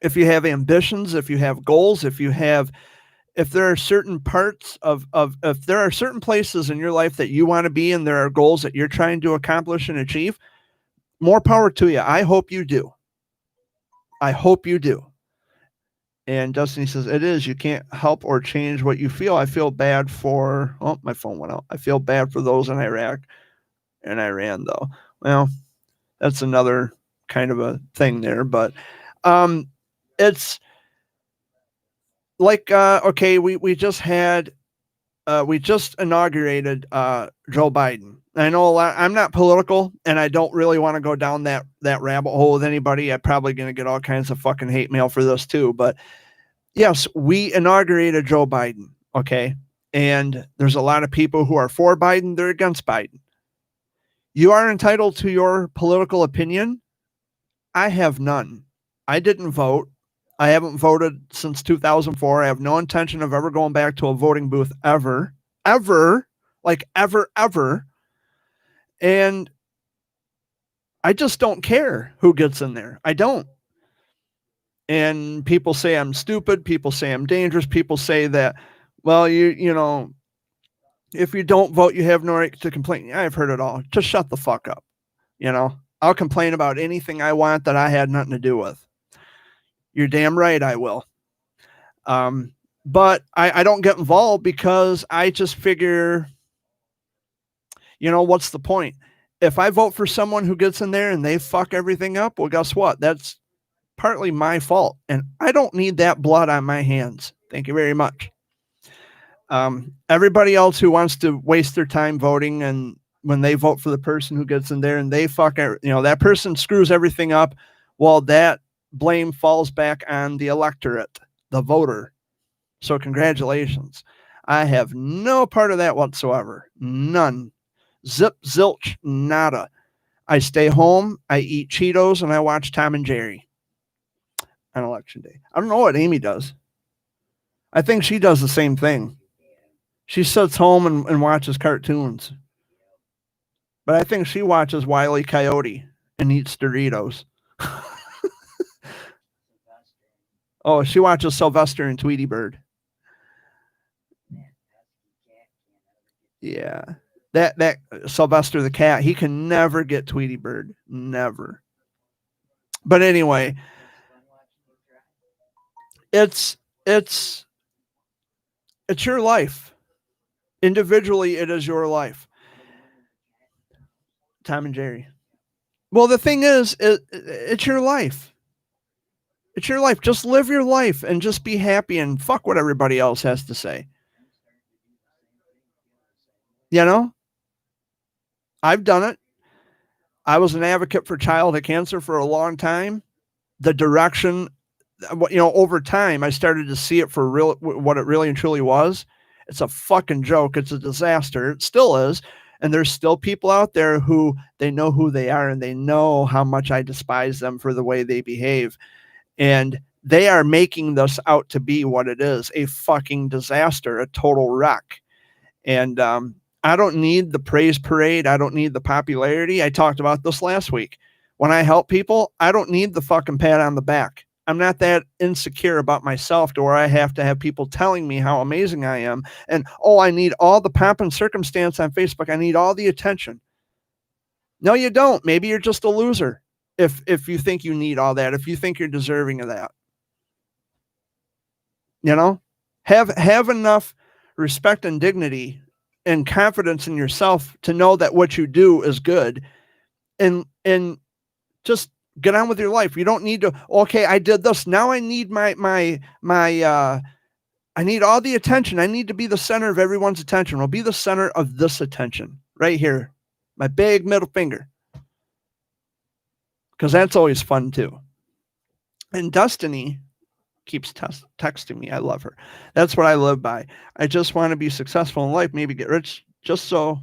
A: If you have ambitions, if you have goals, if there are certain parts if there are certain places in your life that you want to be and there are goals that you're trying to accomplish and achieve, more power to you. I hope you do. I hope you do. And Destiny says, it is. You can't help or change what you feel. I feel bad for... Oh, my phone went out. I feel bad for those in Iraq and Iran, though. Well, that's another kind of a thing there. But it's like, okay, we just inaugurated Joe Biden. I know a lot. I'm not political, and I don't really want to go down that rabbit hole with anybody. I'm probably going to get all kinds of fucking hate mail for this too. But yes, we inaugurated Joe Biden. Okay. And there's a lot of people who are for Biden. They're against Biden. You are entitled to your political opinion. I have none. I didn't vote. I haven't voted since 2004. I have no intention of ever going back to a voting booth ever. And I just don't care who gets in there. I don't. And people say I'm stupid. People say I'm dangerous. People say that, well, you know, if you don't vote, you have no right to complain. I've heard it all. Just shut the fuck up. You know, I'll complain about anything I want that I had nothing to do with. You're damn right I will. But I don't get involved because I just figure, you know, what's the point? If I vote for someone who gets in there and they fuck everything up, well, guess what? That's partly my fault. And I don't need that blood on my hands. Thank you very much. Everybody else who wants to waste their time voting, and when they vote for the person who gets in there and they fuck, you know, that person screws everything up, well, that blame falls back on the electorate, the voter. So congratulations. I have no part of that whatsoever. None. Zip, zilch, nada. I stay home, I eat Cheetos, and I watch Tom and Jerry on election day. I don't know what Amy does. I think she does the same thing. She sits home and watches cartoons. But I think she watches Wile E. Coyote and eats Doritos. Oh, she watches Sylvester and Tweety Bird. Yeah. That Sylvester the cat, he can never get Tweety Bird. Never. But anyway, it's your life. Individually, it is your life. Tom and Jerry. Well, the thing is, it's your life. It's your life. Just live your life and just be happy and fuck what everybody else has to say. You know? I've done it. I was an advocate for childhood cancer for a long time. The direction, you know, over time, I started to see it for real, what it really and truly was. It's a fucking joke. It's a disaster. It still is. And there's still people out there who they know who they are and they know how much I despise them for the way they behave. And they are making this out to be what it is, a fucking disaster, a total wreck. And I don't need the praise parade. I don't need the popularity. I talked about this last week. When I help people, I don't need the fucking pat on the back. I'm not that insecure about myself to where I have to have people telling me how amazing I am. And, oh, I need all the pomp and circumstance on Facebook. I need all the attention. No, you don't. Maybe you're just a loser if you think you need all that, if you think you're deserving of that. You know, have enough respect and dignity and confidence in yourself to know that what you do is good, and just get on with your life. You don't need to, okay, I did this. Now I need my I need all the attention. I need to be the center of everyone's attention. I'll be the center of this attention right here. My big middle finger. Because that's always fun too. And Destiny keeps texting me. I love her. That's what I live by. I just want to be successful in life, maybe get rich, just so,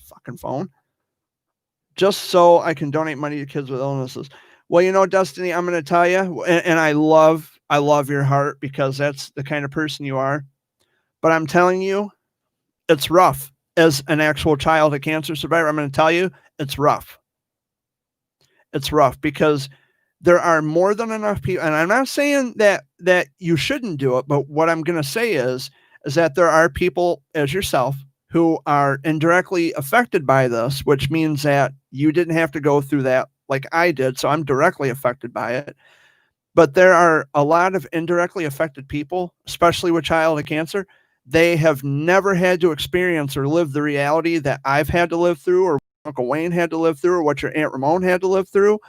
A: fucking phone, just so I can donate money to kids with illnesses. Well, you know, Destiny, I'm going to tell you, and I love your heart because that's the kind of person you are. But I'm telling you, it's rough. As an actual childhood cancer survivor, I'm going to tell you, it's rough. It's rough because there are more than enough people, and I'm not saying that you shouldn't do it, but what I'm going to say is that there are people as yourself who are indirectly affected by this, which means that you didn't have to go through that like I did, so I'm directly affected by it. But there are a lot of indirectly affected people, especially with childhood cancer. They have never had to experience or live the reality that I've had to live through, or Uncle Wayne had to live through, or what your Aunt Ramon had to live through.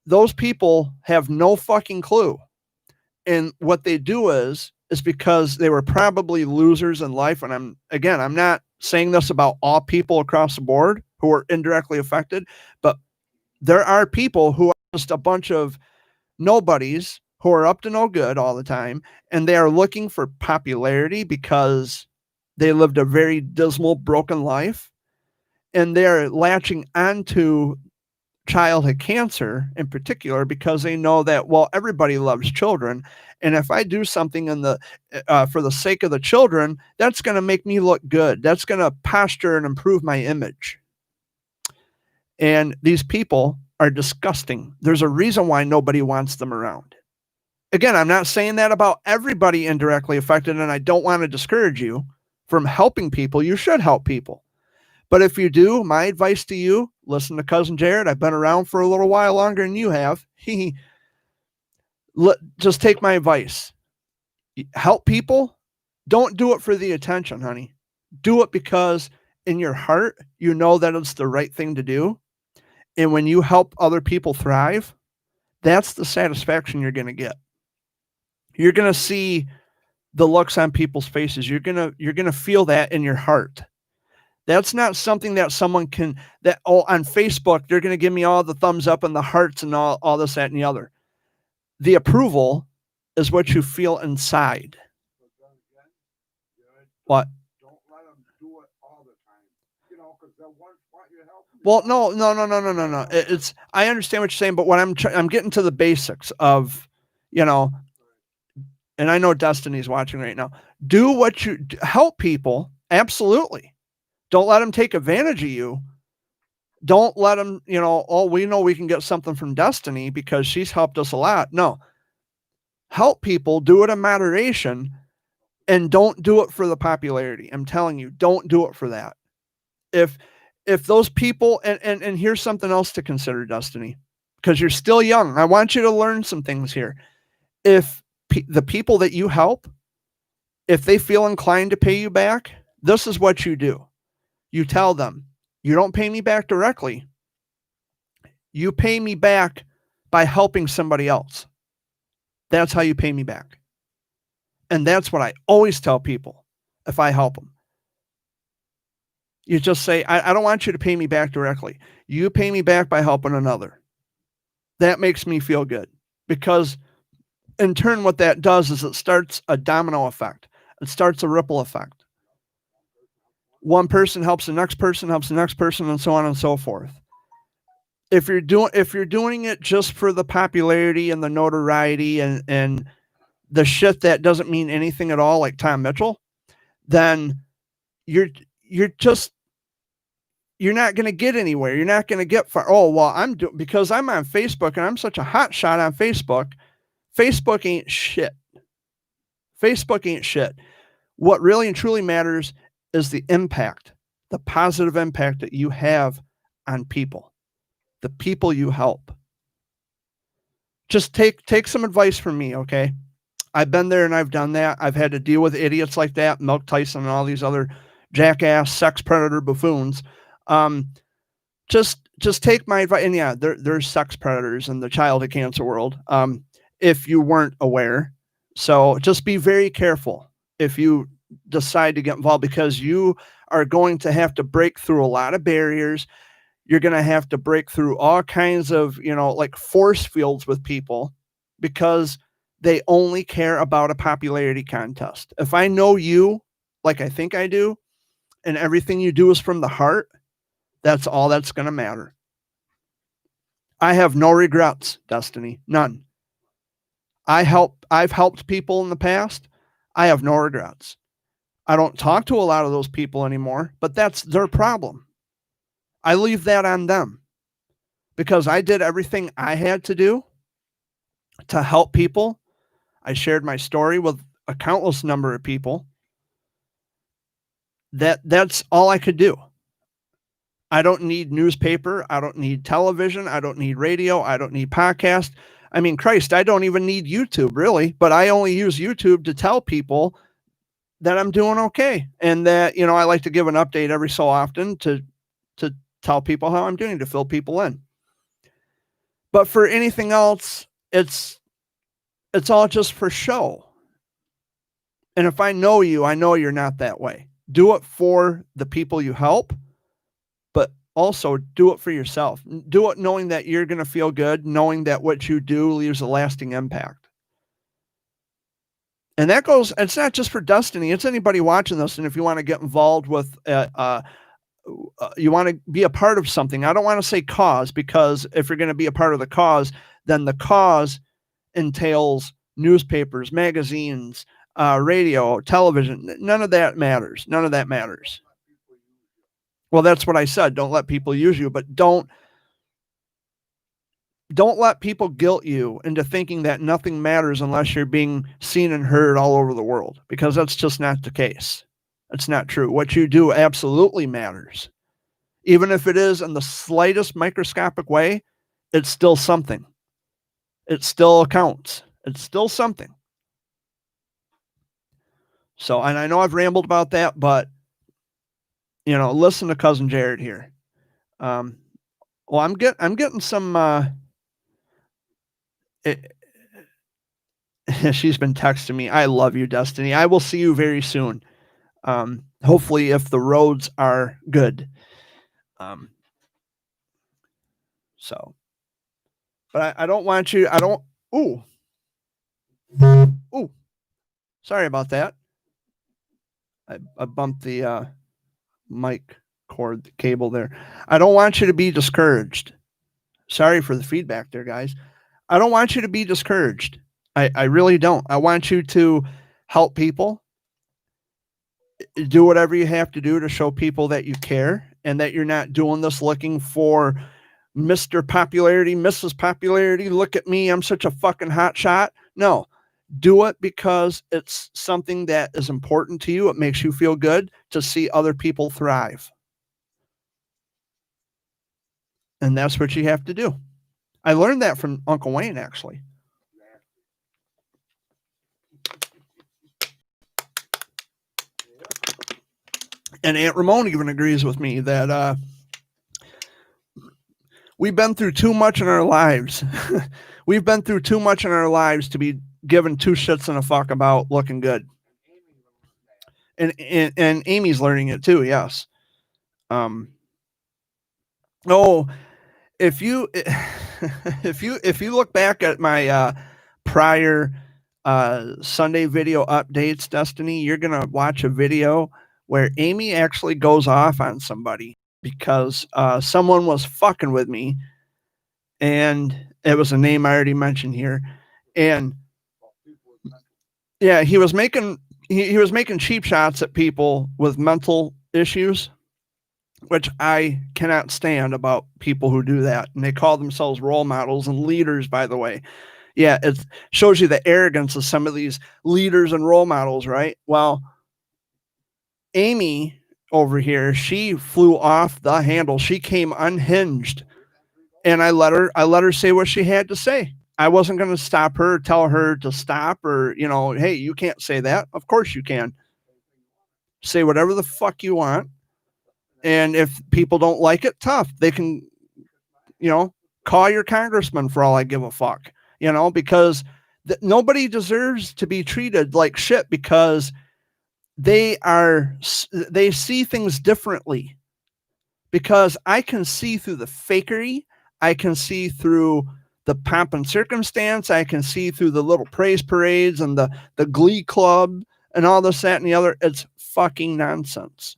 A: Those people have no fucking clue. And what they do is because they were probably losers in life. And I'm not saying this about all people across the board who are indirectly affected, but there are people who are just a bunch of nobodies who are up to no good all the time. And they are looking for popularity because they lived a very dismal, broken life. And they're latching onto childhood cancer in particular because they know that, well, everybody loves children. And if I do something for the sake of the children, that's going to make me look good. That's going to posture and improve my image. And these people are disgusting. There's a reason why nobody wants them around. Again, I'm not saying that about everybody indirectly affected, and I don't want to discourage you from helping people. You should help people. But if you do, my advice to you, listen to Cousin Jared. I've been around for a little while longer than you have. Just take my advice. Help people. Don't do it for the attention, honey. Do it because in your heart, you know that it's the right thing to do. And when you help other people thrive, that's the satisfaction you're going to get. You're going to see the looks on people's faces. You're going to feel that in your heart. That's not something that someone can, on Facebook, they're going to give me all the thumbs up and the hearts and all this, that, and the other. The approval is what you feel inside. What?
C: Don't let them do it all the time. You know, because they'll want you to help them.
A: Well, no. It's, I understand what you're saying, but what I'm getting to the basics of, you know, and I know Destiny's watching right now. Do what you help people. Absolutely. Don't let them take advantage of you. Don't let them, you know, oh, we know we can get something from Destiny because she's helped us a lot. No. Help people, do it in moderation, and don't do it for the popularity. I'm telling you, don't do it for that. If those people, and here's something else to consider, Destiny, because you're still young. I want you to learn some things here. If the people that you help, if they feel inclined to pay you back, this is what you do. You tell them, you don't pay me back directly. You pay me back by helping somebody else. That's how you pay me back. And that's what I always tell people if I help them. You just say, I don't want you to pay me back directly. You pay me back by helping another. That makes me feel good because in turn, what that does is it starts a domino effect. It starts a ripple effect. One person helps the next person, and so on and so forth. If you're doing it just for the popularity and the notoriety and the shit that doesn't mean anything at all, like Tom Mitchell, then you're not going to get anywhere. You're not going to get far. Oh, well, because I'm on Facebook and I'm such a hot shot on Facebook. Facebook ain't shit. Facebook ain't shit. What really and truly matters is the impact the positive impact that you have on people, the people you help. Just take some advice from me, okay? I've been there and I've done that. I've had to deal with idiots like that, Mike Tyson and all these other jackass sex predator buffoons. Just take my advice. And yeah, there's sex predators in the childhood cancer world, if you weren't aware. So just be very careful if you decide to get involved, because you are going to have to break through a lot of barriers. You're going to have to break through all kinds of, like force fields with people, because they only care about a popularity contest. If I know you like I think I do, and everything you do is from the heart, that's all that's going to matter. I have no regrets, Destiny. None. I've helped people in the past. I have no regrets. I don't talk to a lot of those people anymore, but that's their problem. I leave that on them, because I did everything I had to do to help people. I shared my story with a countless number of people. That's all I could do. I don't need newspaper. I don't need television. I don't need radio. I don't need podcast. I mean, Christ, I don't even need YouTube, really, but I only use YouTube to tell people that I'm doing okay. And that, I like to give an update every so often to tell people how I'm doing, to fill people in. But for anything else, it's all just for show. And if I know you, I know you're not that way. Do it for the people you help, but also do it for yourself. Do it knowing that you're going to feel good, knowing that what you do leaves a lasting impact. And that goes, it's not just for Destiny, it's anybody watching this. And if you want to get involved with, you want to be a part of something, I don't want to say cause, because if you're going to be a part of the cause, then the cause entails newspapers, magazines, radio, television. None of that matters. None of that matters. Well, that's what I said. Don't let people use you, but don't let people guilt you into thinking that nothing matters unless you're being seen and heard all over the world, because that's just not the case. It's not true. What you do absolutely matters. Even if it is in the slightest microscopic way, it's still something. It still counts. It's still something. So, and I know I've rambled about that, but listen to Cousin Jared here. Well, I'm getting some. She's been texting me. I love you, Destiny. I will see you very soon. Hopefully, if the roads are good. So, but I don't want you. I don't. Ooh. Sorry about that. I bumped the mic cord, the cable there. I don't want you to be discouraged. Sorry for the feedback there, guys. I don't want you to be discouraged. I really don't. I want you to help people. Do whatever you have to do to show people that you care, and that you're not doing this looking for Mr. Popularity, Mrs. Popularity. Look at me, I'm such a fucking hot shot. No. Do it because it's something that is important to you. It makes you feel good to see other people thrive. And that's what you have to do. I learned that from Uncle Wayne, actually. And Aunt Ramon even agrees with me that we've been through too much in our lives. We've been through too much in our lives to be given two shits and a fuck about looking good. And Amy's learning it too, yes. If you look back at my prior Sunday video updates, Destiny, you're gonna watch a video where Amy actually goes off on somebody because someone was fucking with me, and it was a name I already mentioned here, and yeah, he was making cheap shots at people with mental issues, which I cannot stand about people who do that. And they call themselves role models and leaders, by the way. Yeah, it shows you the arrogance of some of these leaders and role models, right? Well, Amy over here, she flew off the handle. She came unhinged, and I let her say what she had to say. I wasn't going to stop her, tell her to stop, or, hey, you can't say that. Of course you can. Say whatever the fuck you want. And if people don't like it, tough. They can, call your congressman for all I give a fuck, because nobody deserves to be treated like shit because they see things differently. Because I can see through the fakery. I can see through the pomp and circumstance. I can see through the little praise parades and the glee club and all this, that, and the other. It's fucking nonsense.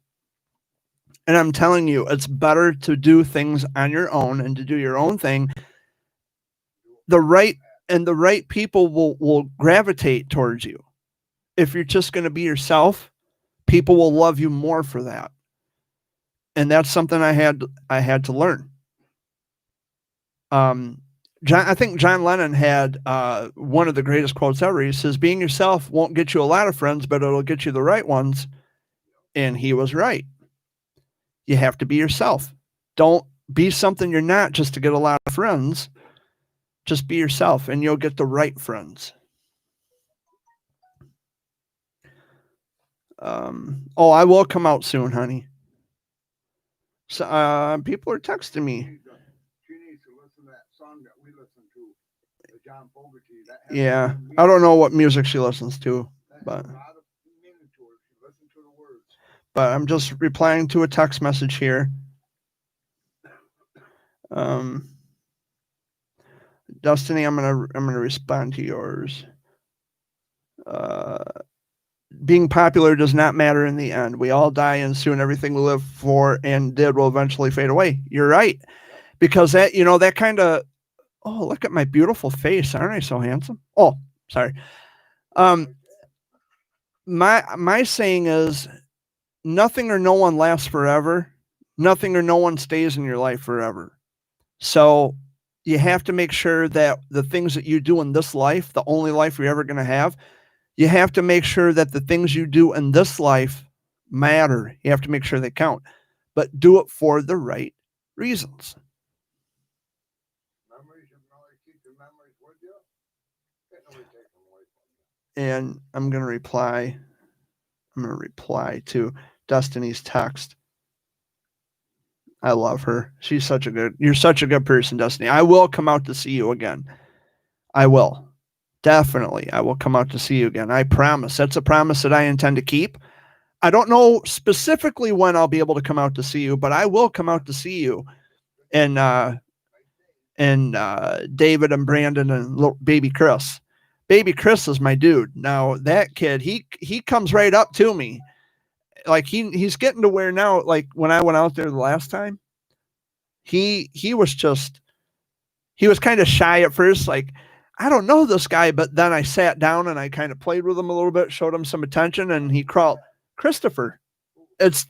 A: And I'm telling you, it's better to do things on your own and to do your own thing. The right people will gravitate towards you. If you're just going to be yourself, people will love you more for that. And that's something I had to learn. I think John Lennon had one of the greatest quotes ever. He says, being yourself won't get you a lot of friends, but it'll get you the right ones. And he was right. You have to be yourself. Don't be something you're not just to get a lot of friends. Just be yourself and you'll get the right friends. I will come out soon, honey. So people are texting me.
C: She needs to listen to that song that we listen to, the John Fogerty.
A: Yeah, I don't know what music she listens to, but I'm just replying to a text message here. Destiny, I'm gonna respond to yours. Being popular does not matter in the end. We all die, and soon everything we live for and did will eventually fade away. You're right, because that that kind of. Oh, look at my beautiful face! Aren't I so handsome? Oh, sorry. My saying is, nothing or no one lasts forever. Nothing or no one stays in your life forever. So you have to make sure that the things that you do in this life, the only life you're ever going to have, you have to make sure that the things you do in this life matter. You have to make sure they count, but do it for the right reasons. And I'm going to reply to Destiny's text. I love her. You're such a good person, Destiny. I will come out to see you again. I will. Definitely. I will come out to see you again. I promise. That's a promise that I intend to keep. I don't know specifically when I'll be able to come out to see you, but I will come out to see you. And David and Brandon and little baby Chris. Baby Chris is my dude. Now that kid, he comes right up to me. Like he's getting to where now, like when I went out there the last time, he was kind of shy at first. Like, I don't know this guy, but then I sat down and I kind of played with him a little bit, showed him some attention, and he crawled. Christopher, it's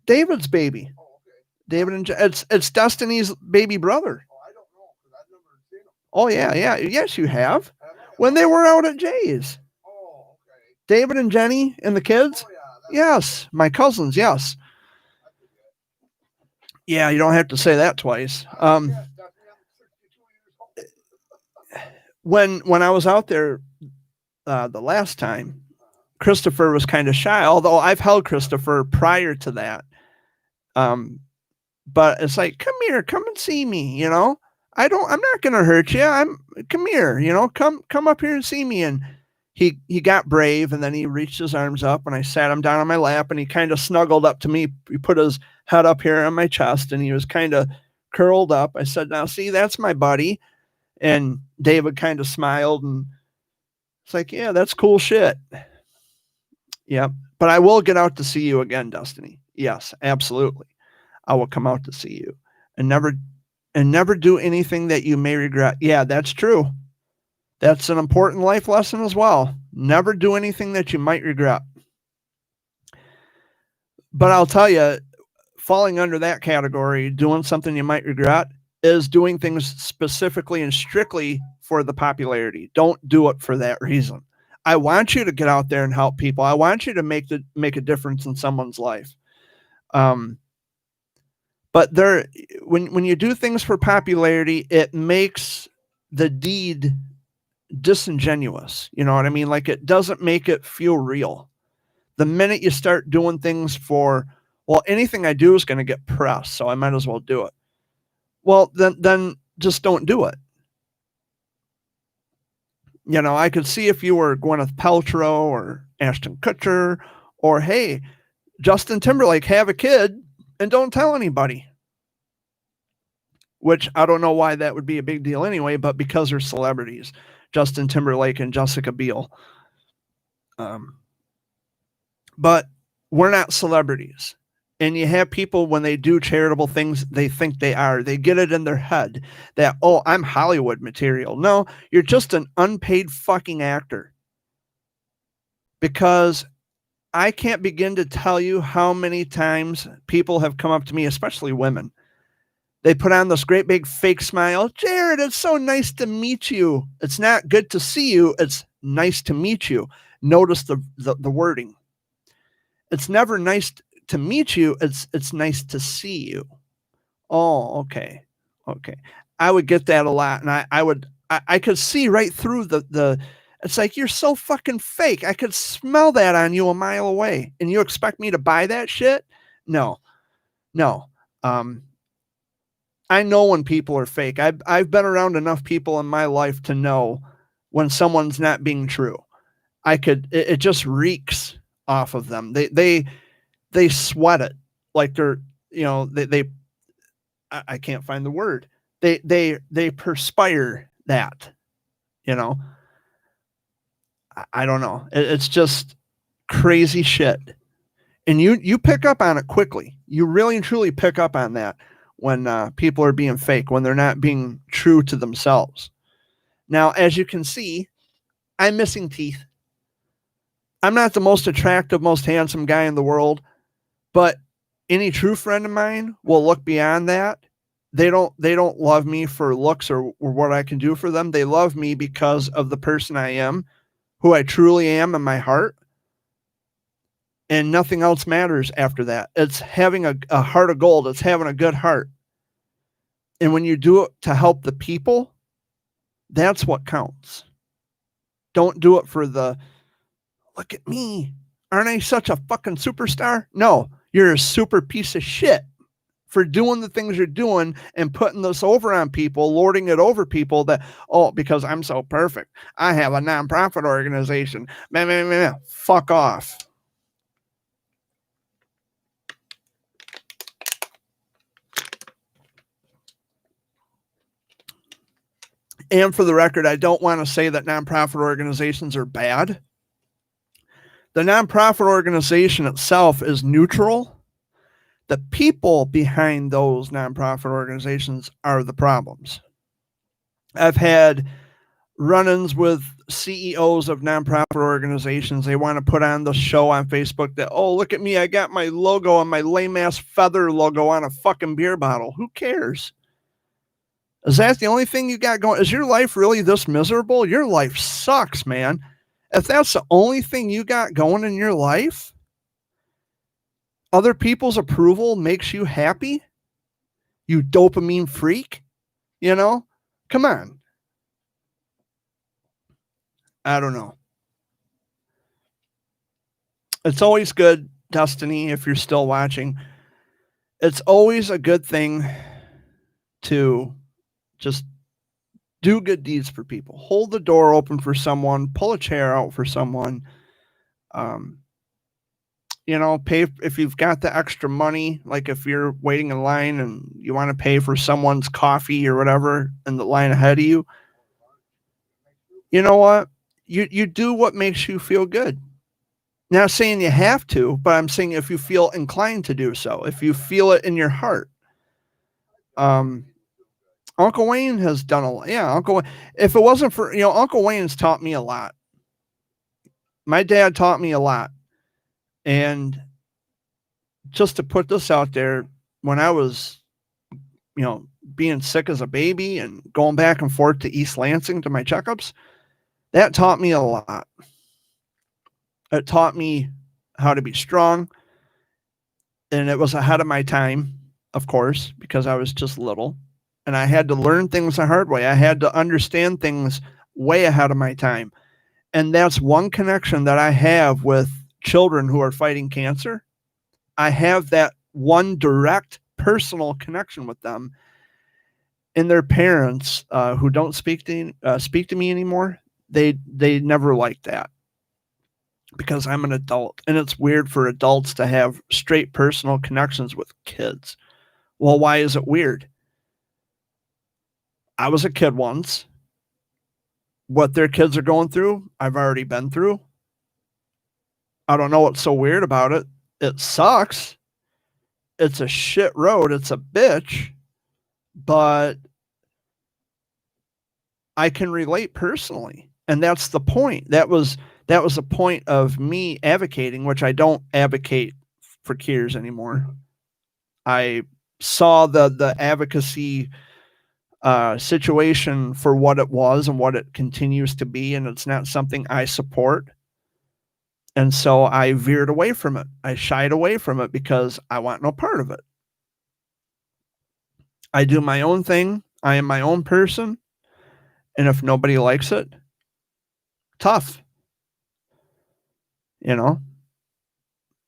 A: David's baby. David and it's Destiny's baby brother.
C: I don't know because I've never seen him.
A: Oh yeah, yes you have. When they were out at Jay's.
C: Oh, okay.
A: David and Jenny and the kids.
C: Oh, yeah,
A: yes, my cousins. Yes. Yeah, you don't have to say that twice. When I was out there the last time, Christopher was kind of shy, although I've held Christopher prior to that. But it's like, come here, come and see me, I'm not going to hurt you. Come here, come up here and see me. And he got brave, and then he reached his arms up, and I sat him down on my lap, and he kind of snuggled up to me. He put his head up here on my chest, and he was kind of curled up. I said, now see, that's my buddy. And David kind of smiled, and it's like, yeah, that's cool shit. Yeah. But I will get out to see you again, Destiny. Yes, absolutely. I will come out to see you and never do anything that you may regret. Yeah, that's true. That's an important life lesson as well. Never do anything that you might regret. But I'll tell you, falling under that category, doing something you might regret, is doing things specifically and strictly for the popularity. Don't do it for that reason. I want you to get out there and help people. I want you to make a difference in someone's life. But when you do things for popularity, it makes the deed disingenuous. You know what I mean? Like, it doesn't make it feel real. The minute you start doing things for, well, anything I do is going to get press, so I might as well do it. Well, then just don't do it. You know, I could see if you were Gwyneth Paltrow or Ashton Kutcher, or, hey, Justin Timberlake, have a kid and don't tell anybody. Which I don't know why that would be a big deal anyway, but because they're celebrities, Justin Timberlake and Jessica Biel. But we're not celebrities. And you have people, when they do charitable things, they think they are. They get it in their head that, oh, I'm Hollywood material. No, you're just an unpaid fucking actor. Because I can't begin to tell you how many times people have come up to me, especially women. They put on this great big fake smile. Jared, it's so nice to meet you. It's not good to see you. It's nice to meet you. Notice the wording. It's never nice to meet you. It's nice to see you. Oh, okay. Okay. I would get that a lot. And I could see right through the it's like, you're so fucking fake. I could smell that on you a mile away. And you expect me to buy that shit? No. I know when people are fake. I've been around enough people in my life to know when someone's not being true. It just reeks off of them. They sweat it like they're, you know, I can't find the word. They perspire that, you know. I don't know. It's just crazy shit. And you pick up on it quickly. You really and truly pick up on that when people are being fake, when they're not being true to themselves. Now, as you can see, I'm missing teeth. I'm not the most attractive, most handsome guy in the world, but any true friend of mine will look beyond that. They don't love me for looks or what I can do for them. They love me because of the person I am, who I truly am in my heart. And nothing else matters after that. It's having a heart of gold. It's having a good heart. And when you do it to help the people, that's what counts. Don't do it for the, look at me. Aren't I such a fucking superstar? No, you're a super piece of shit for doing the things you're doing and putting this over on people, lording it over people that, oh, because I'm so perfect, I have a nonprofit organization. Fuck off. And for the record, I don't want to say that nonprofit organizations are bad. The nonprofit organization itself is neutral. The people behind those nonprofit organizations are the problems. I've had run-ins with CEOs of nonprofit organizations. They want to put on the show on Facebook that, oh, look at me, I got my logo on my lame-ass feather logo on a fucking beer bottle. Who cares? Is that the only thing you got going? Is your life really this miserable? Your life sucks, man. If that's the only thing you got going in your life, other people's approval makes you happy, you dopamine freak, you know? Come on. I don't know. It's always good, Destiny, if you're still watching. It's always a good thing to just do good deeds for people. Hold the door open for someone. Pull a chair out for someone. You know, pay if you've got the extra money. Like if you're waiting in line and you want to pay for someone's coffee or whatever in the line ahead of you. You know what? You do what makes you feel good. Not saying you have to, but I'm saying if you feel inclined to do so, if you feel it in your heart. Uncle Wayne has done a lot. Yeah, if it wasn't for, you know, Uncle Wayne's taught me a lot. My dad taught me a lot. And just to put this out there, when I was, you know, being sick as a baby and going back and forth to East Lansing to my checkups, that taught me a lot. It taught me how to be strong. and it was ahead of my time, of course, because I was just little, and I had to learn things the hard way. I had to understand things way ahead of my time. And that's one connection that I have with children who are fighting cancer. I have that one direct personal connection with them, and their parents who don't speak to me anymore. They never liked that, because I'm an adult, and it's weird for adults to have straight personal connections with kids. Well, why is it weird? I was a kid once. What their kids are going through, I've already been through. I don't know what's so weird about it. It sucks. It's a shit road. It's a bitch. But I can relate personally. And that's the point. That was the point of me advocating, which I don't advocate for cures anymore. I saw the advocacy situation for what it was and what it continues to be, and it's not something I support. And so I veered away from it. I shied away from it because I want no part of it. I do my own thing. I am my own person. And if nobody likes it, tough. You know?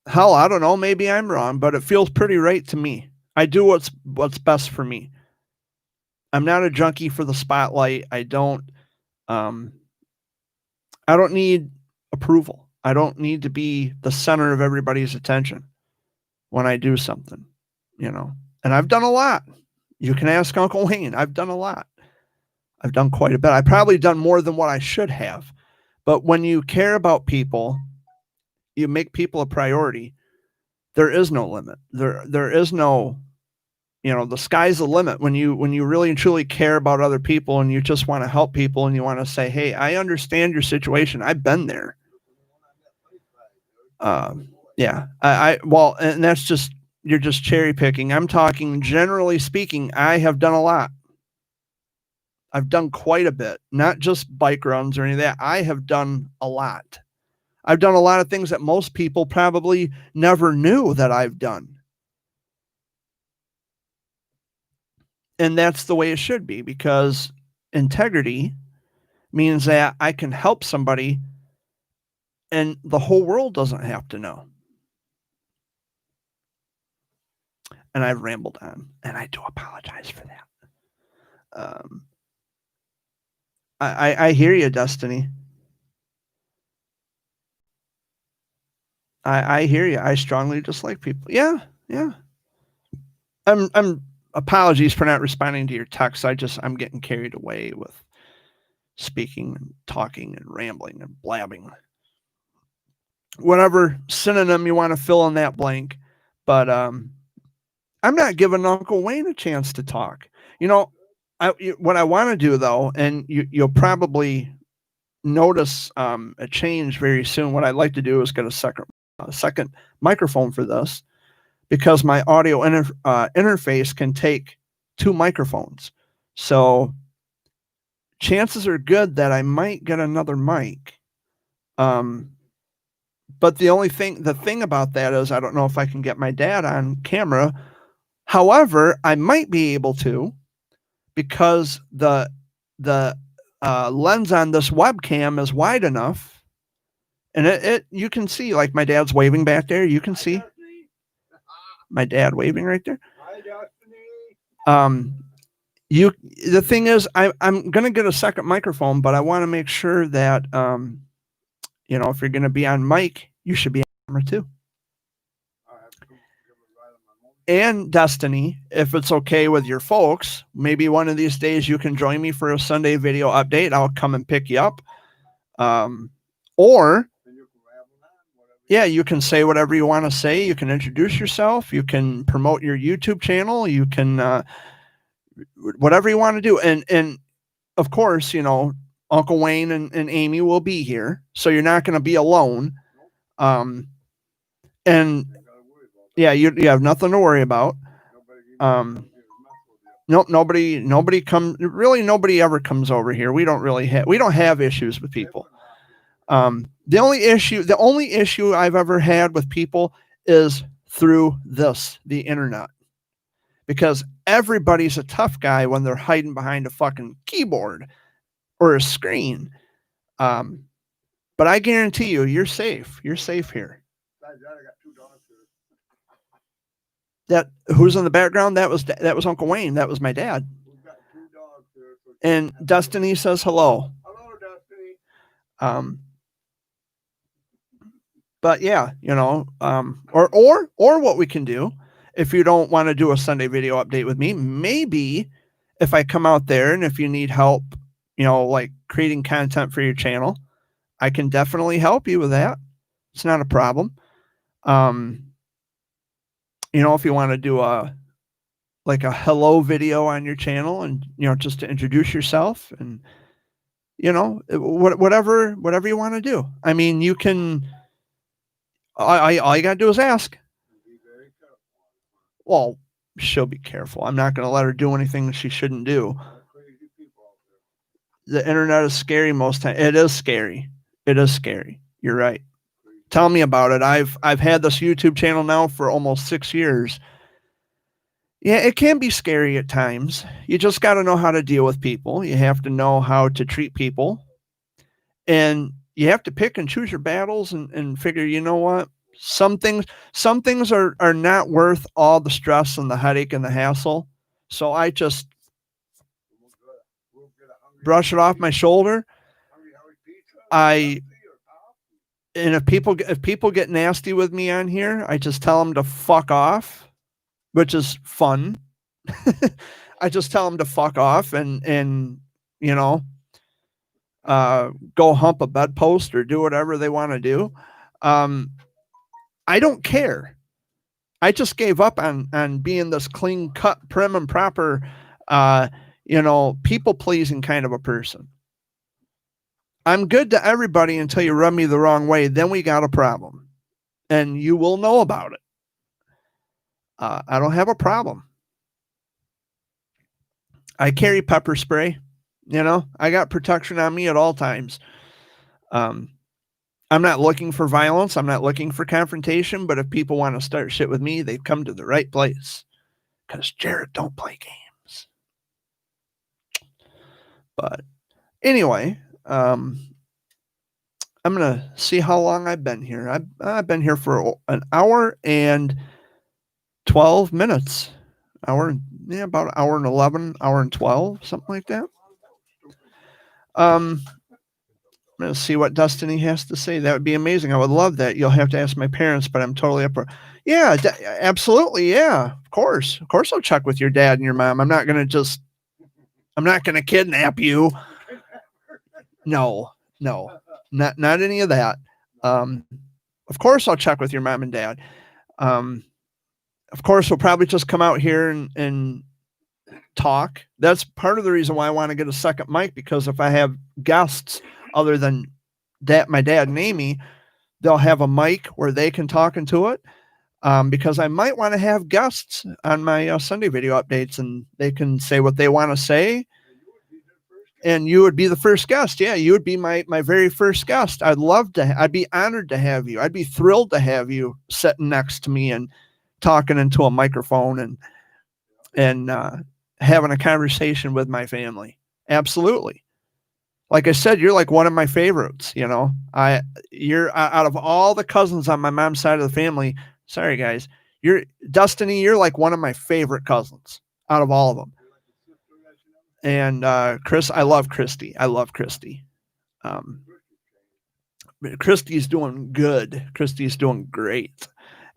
A: Hell, I don't know. Maybe I'm wrong, but it feels pretty right to me. I do what's best for me. I'm not a junkie for the spotlight. I don't need approval. I don't need to be the center of everybody's attention when I do something, you know. And I've done a lot. You can ask Uncle Wayne. I've done a lot. I've done quite a bit. I've probably done more than what I should have. But when you care about people, you make people a priority. There is no limit. There is no, you know, the sky's the limit when you really and truly care about other people, and you just want to help people, and you want to say, hey, I understand your situation. I've been there. Yeah, well, and that's just, you're just cherry picking. I'm talking generally speaking. I have done a lot. I've done quite a bit, not just bike runs or any of that. I have done a lot. I've done a lot of things that most people probably never knew that I've done. And that's the way it should be, because integrity means that I can help somebody and the whole world doesn't have to know. And I've rambled on, and I do apologize for that. I hear you, Destiny. I hear you. I strongly dislike people. Yeah. I'm apologies for not responding to your text. I'm getting carried away with speaking and talking and rambling and blabbing. Whatever synonym you want to fill in that blank. But I'm not giving Uncle Wayne a chance to talk. You know, what I want to do, though, and you'll probably notice a change very soon. What I'd like to do is get a second microphone for this, because my audio interface can take 2 microphones. So chances are good that I might get another mic. But the thing about that is, I don't know if I can get my dad on camera. However, I might be able to, because the lens on this webcam is wide enough, and you can see, like, my dad's waving back there. You can see my dad waving right there. The thing is, I'm gonna get a second microphone, but I want to make sure that you know, if you're gonna be on mic, you should be on camera too. And Destiny, if it's okay with your folks, maybe one of these days you can join me for a Sunday video update. I'll come and pick you up. Or yeah, you can say whatever you want to say. You can introduce yourself. You can promote your YouTube channel. You can whatever you want to do. And of course, you know, Uncle Wayne and Amy will be here, so you're not going to be alone. And yeah, you have nothing to worry about. Nope, nobody ever comes over here. We don't have issues with people. The only issue I've ever had with people is through the internet, because everybody's a tough guy when they're hiding behind a fucking keyboard or a screen. But I guarantee you, you're safe. You're safe here.
C: Besides that, I got 2 dogs here.
A: That who's in the background? That was Uncle Wayne. That was my dad.
C: We've got 2 dogs here. So
A: And Destiny says hello.
C: hello, Destiny.
A: But yeah, or what we can do, if you don't want to do a Sunday video update with me, maybe if I come out there and if you need help, like creating content for your channel, I can definitely help you with that. It's not a problem. If you want to do a hello video on your channel and, just to introduce yourself and, whatever you want to do. I mean, you can, all you got to do is ask.
C: Be very careful.
A: Well, she'll be careful. I'm not going to let her do anything she shouldn't do.
C: Crazy people out there.
A: The internet is scary most times. It is scary. It is scary. You're right. Tell me about it. I've had this YouTube channel now for almost 6 years. Yeah, it can be scary at times. You just got to know how to deal with people. You have to know how to treat people. And you have to pick and choose your battles and figure, you know what? Some things are not worth all the stress and the headache and the hassle. So I just
C: We'll get a hungry
A: brush it off my shoulder.
C: Hungry pizza.
A: I-
C: Coffee or coffee.
A: And if people get nasty with me on here, I just tell them to fuck off, which is fun. I just tell them to fuck off and go hump a bedpost or do whatever they want to do. I don't care. I just gave up on being this clean cut, prim and proper, people pleasing kind of a person. I'm good to everybody until you rub me the wrong way. Then we got a problem, and you will know about it. I don't have a problem. I carry pepper spray. I got protection on me at all times. I'm not looking for violence. I'm not looking for confrontation. But if people want to start shit with me, they've come to the right place. Because Jared don't play games. But anyway, I'm gonna see how long I've been here. I've been here for an hour and 12 minutes. About an hour and 11, hour and 12, something like that. I'm gonna see what Destiny has to say. That would be amazing. I would love that. You'll have to ask my parents, but I'm totally up for. Yeah, absolutely. Yeah, of course. I'll check with your dad and your mom. I'm not gonna kidnap you. No, not any of that. Of course I'll check with your mom and dad. Of course we'll probably just come out here and talk. That's part of the reason why I want to get a second mic, because if I have guests other than my dad and Amy, they'll have a mic where they can talk into it. Because I might want to have guests on my Sunday video updates, and they can say what they want to say. And you would be the first guest. Yeah, you would be my very first guest. I'd be honored to have you. I'd be thrilled to have you sitting next to me and talking into a microphone and having a conversation with my family. Absolutely. Like I said, you're like one of my favorites. You're out of all the cousins on my mom's side of the family. Sorry, guys. Destiny, you're like one of my favorite cousins out of all of them. And Chris, I love Christy. Christy's doing good. Christy's doing great.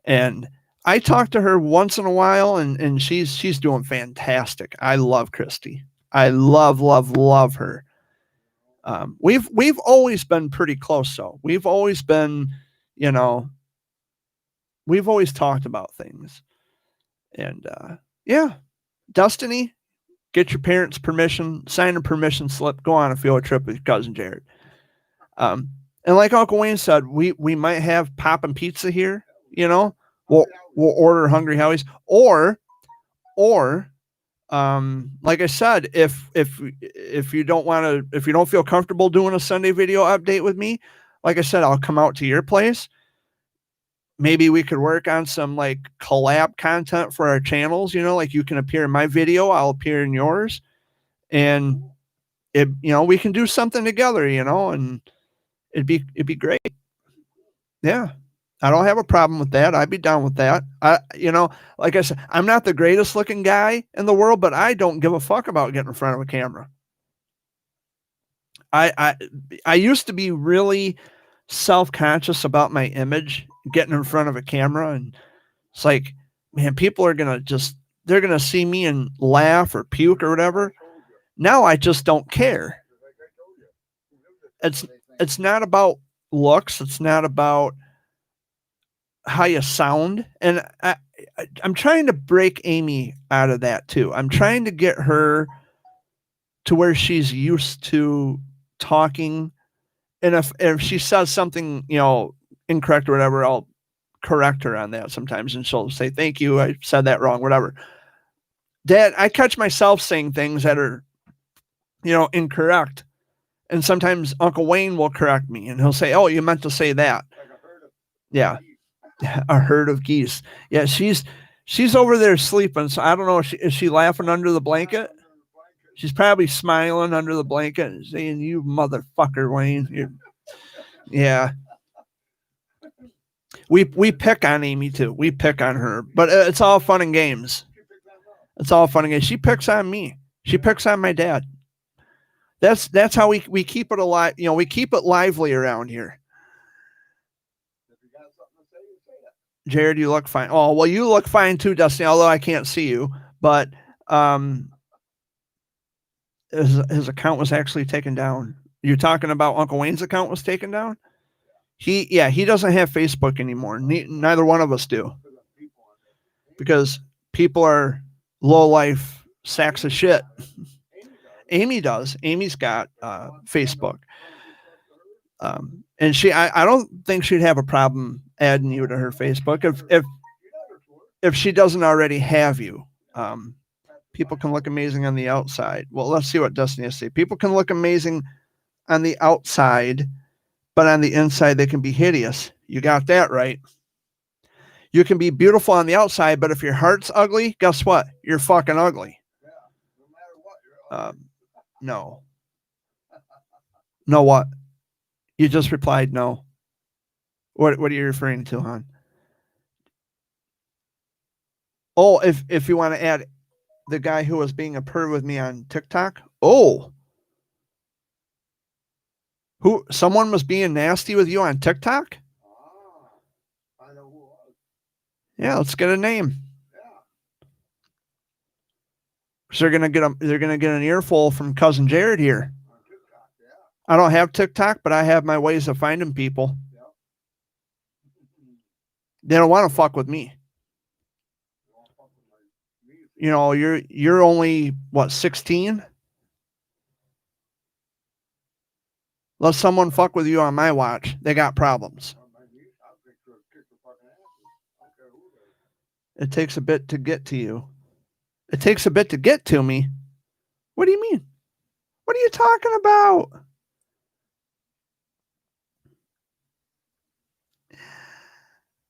A: And I talk to her once in a while, and she's doing fantastic. I love Christy. I love her. We've always been pretty close, though. We've always been, we've always talked about things. And yeah, Destiny, get your parents' permission, sign a permission slip, go on a field trip with your cousin Jared. And like Uncle Wayne said, we might have poppin' pizza here, We'll order Hungry Howie's, or like I said, if you don't feel comfortable doing a Sunday video update with me, like I said, I'll come out to your place. maybe we could work on some like collab content for our channels, you know, like you can appear in my video, I'll appear in yours, and it, you know, we can do something together, you know, and it'd be great. Yeah. I don't have a problem with that. I'd be down with that. You know, like I said, I'm not the greatest looking guy in the world, but I don't give a fuck about getting in front of a camera. I used to be really self-conscious about my image, getting in front of a camera, and it's like, man, people are gonna they're gonna see me and laugh or puke or whatever. Now I just don't care. It's not about looks. It's not about how you sound. And I'm trying to break Amy out of that too. I'm trying to get her to where she's used to talking. And if she says something, you know, incorrect or whatever, I'll correct her on that sometimes. And she'll say, thank you, I said that wrong, whatever. Dad, I catch myself saying things that are, you know, incorrect. And sometimes Uncle Wayne will correct me and he'll say, oh, you meant to say that. Yeah. A herd of geese. Yeah, she's over there sleeping. So I don't know. Is she laughing under the blanket? She's probably smiling under the blanket and saying, you motherfucker, Wayne. Yeah. We pick on Amy too. We pick on her, but it's all fun and games. It's all fun and games. She picks on me. She picks on my dad. That's how we keep it alive. You know, we keep it lively around here. Jared, you look fine. Oh, well, you look fine too, Dustin, although I can't see you. But his account was actually taken down. You're talking about Uncle Wayne's account was taken down? He doesn't have Facebook anymore. Neither one of us do. Because people are low-life sacks of shit. Amy does. Amy's got Facebook. And I don't think she'd have a problem adding you to her Facebook if she doesn't already have you. People can look amazing on the outside. Well, let's see what Destiny has to say. People can look amazing on the outside, but on the inside they can be hideous. You got that right. You can be beautiful on the outside, but if your heart's ugly, guess what? You're fucking ugly. No. No what? You just replied no. What are you referring to, hon? Oh, if you want to add the guy who was being a perv with me on TikTok. Oh. Someone was being nasty with you on TikTok?
C: I know who it was.
A: Yeah, let's get a name. So they're gonna get an earful from cousin Jared here. I don't have TikTok, but I have my ways of finding people. They don't want to fuck with me. You know, you're only what, 16? Let someone fuck with you on my watch. They got problems. It takes a bit to get to you. It takes a bit to get to me. What do you mean? What are you talking about?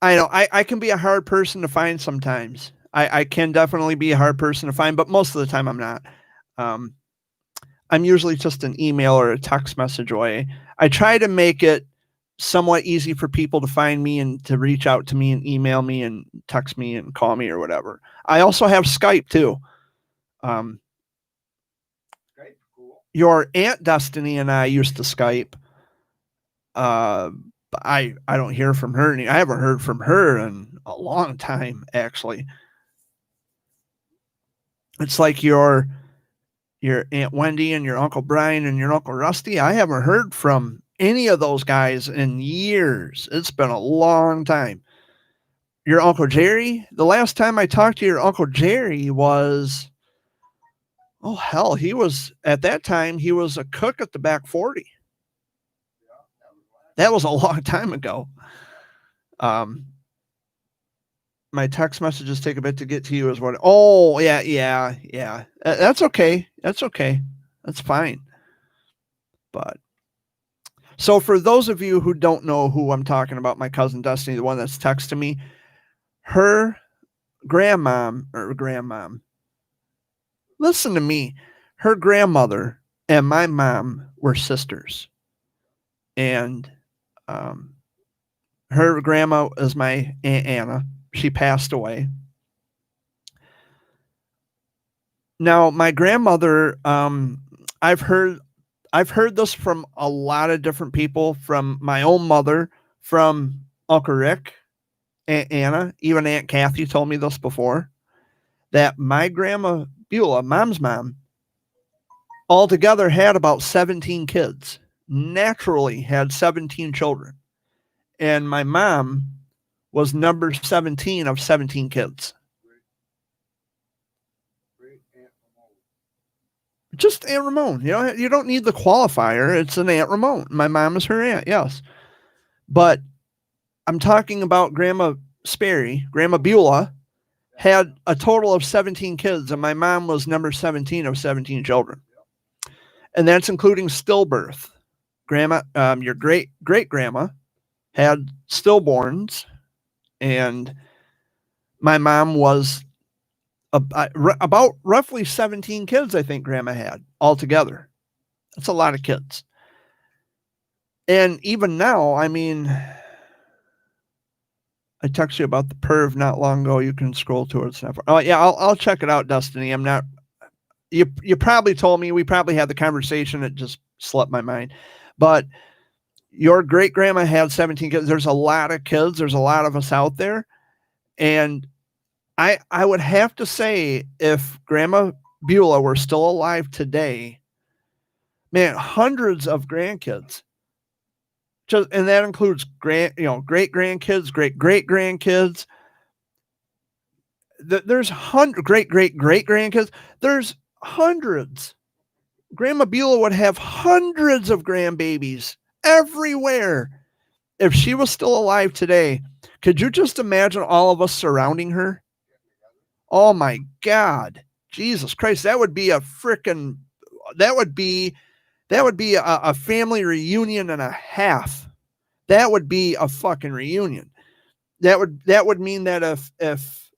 A: I know I can be a hard person to find sometimes. I can definitely be a hard person to find, but most of the time I'm not. I'm usually just an email or a text message away. I try to make it somewhat easy for people to find me and to reach out to me and email me and text me and call me or whatever. I also have Skype too.
C: Skype's cool.
A: Your Aunt Destiny and I used to Skype. I don't hear from her. I haven't heard from her in a long time, actually. It's like your Aunt Wendy and your Uncle Brian and your Uncle Rusty. I haven't heard from any of those guys in years. It's been a long time. Your Uncle Jerry, the last time I talked to your Uncle Jerry was, oh hell, at that time he was a cook at the Back 40. That was a long time ago. My text messages take a bit to get to you is what. Oh, yeah. That's okay. That's okay. That's fine. But So for those of you who don't know who I'm talking about, my cousin Destiny, the one that's texting me, her grandmom, listen to me, her grandmother and my mom were sisters. And her grandma is my Aunt Anna. She passed away. Now, my grandmother, I've heard this from a lot of different people, from my own mother, from Uncle Rick, Aunt Anna, even Aunt Kathy told me this before, that my grandma Beulah, mom's mom, altogether had about 17 kids, naturally had 17 children. And my mom was number 17 of 17 kids.
C: Great Aunt Ramon.
A: Just Aunt Ramon. You don't need the qualifier. It's an Aunt Ramon. My mom is her aunt, yes. But I'm talking about Grandma Sperry, Grandma Beulah, had a total of 17 kids, and my mom was number 17 of 17 children. And that's including stillbirth. Grandma, your great-grandma had stillborns, and my mom was about roughly 17 kids, I think Grandma had altogether. That's a lot of kids. And even now, I mean, I texted you about the perv not long ago. You can scroll to it. Oh yeah, I'll check it out, Destiny. I'm not. You probably told me, we probably had the conversation. It just slipped my mind. But your great grandma had 17 kids. There's a lot of kids. There's a lot of us out there, and I would have to say, if Grandma Beulah were still alive today, man, hundreds of grandkids. And that includes great grandkids, great grandkids. There's great grandkids. There's hundreds. Grandma Beulah would have hundreds of grandbabies everywhere if she was still alive today. Could you just imagine all of us surrounding her? Oh my God, Jesus Christ! That would be a family reunion and a half. That would be a fucking reunion. That would mean that if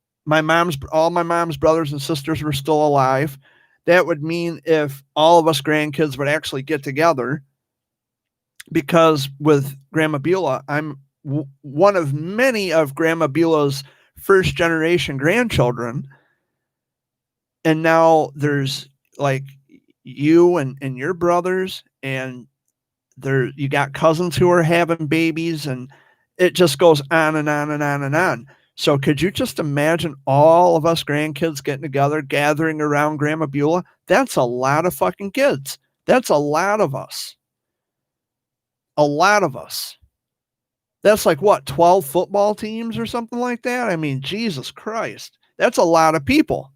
A: all my mom's brothers and sisters were still alive, that would mean if all of us grandkids would actually get together. Because with Grandma Beulah, I'm one of many of Grandma Beulah's first generation grandchildren. And now there's like you and your brothers, and you got cousins who are having babies, and it just goes on and on and on and on. So could you just imagine all of us grandkids getting together, gathering around Grandma Beulah? That's a lot of fucking kids. That's a lot of us. A lot of us. That's like what, 12 football teams or something like that? I mean, Jesus Christ. That's a lot of people.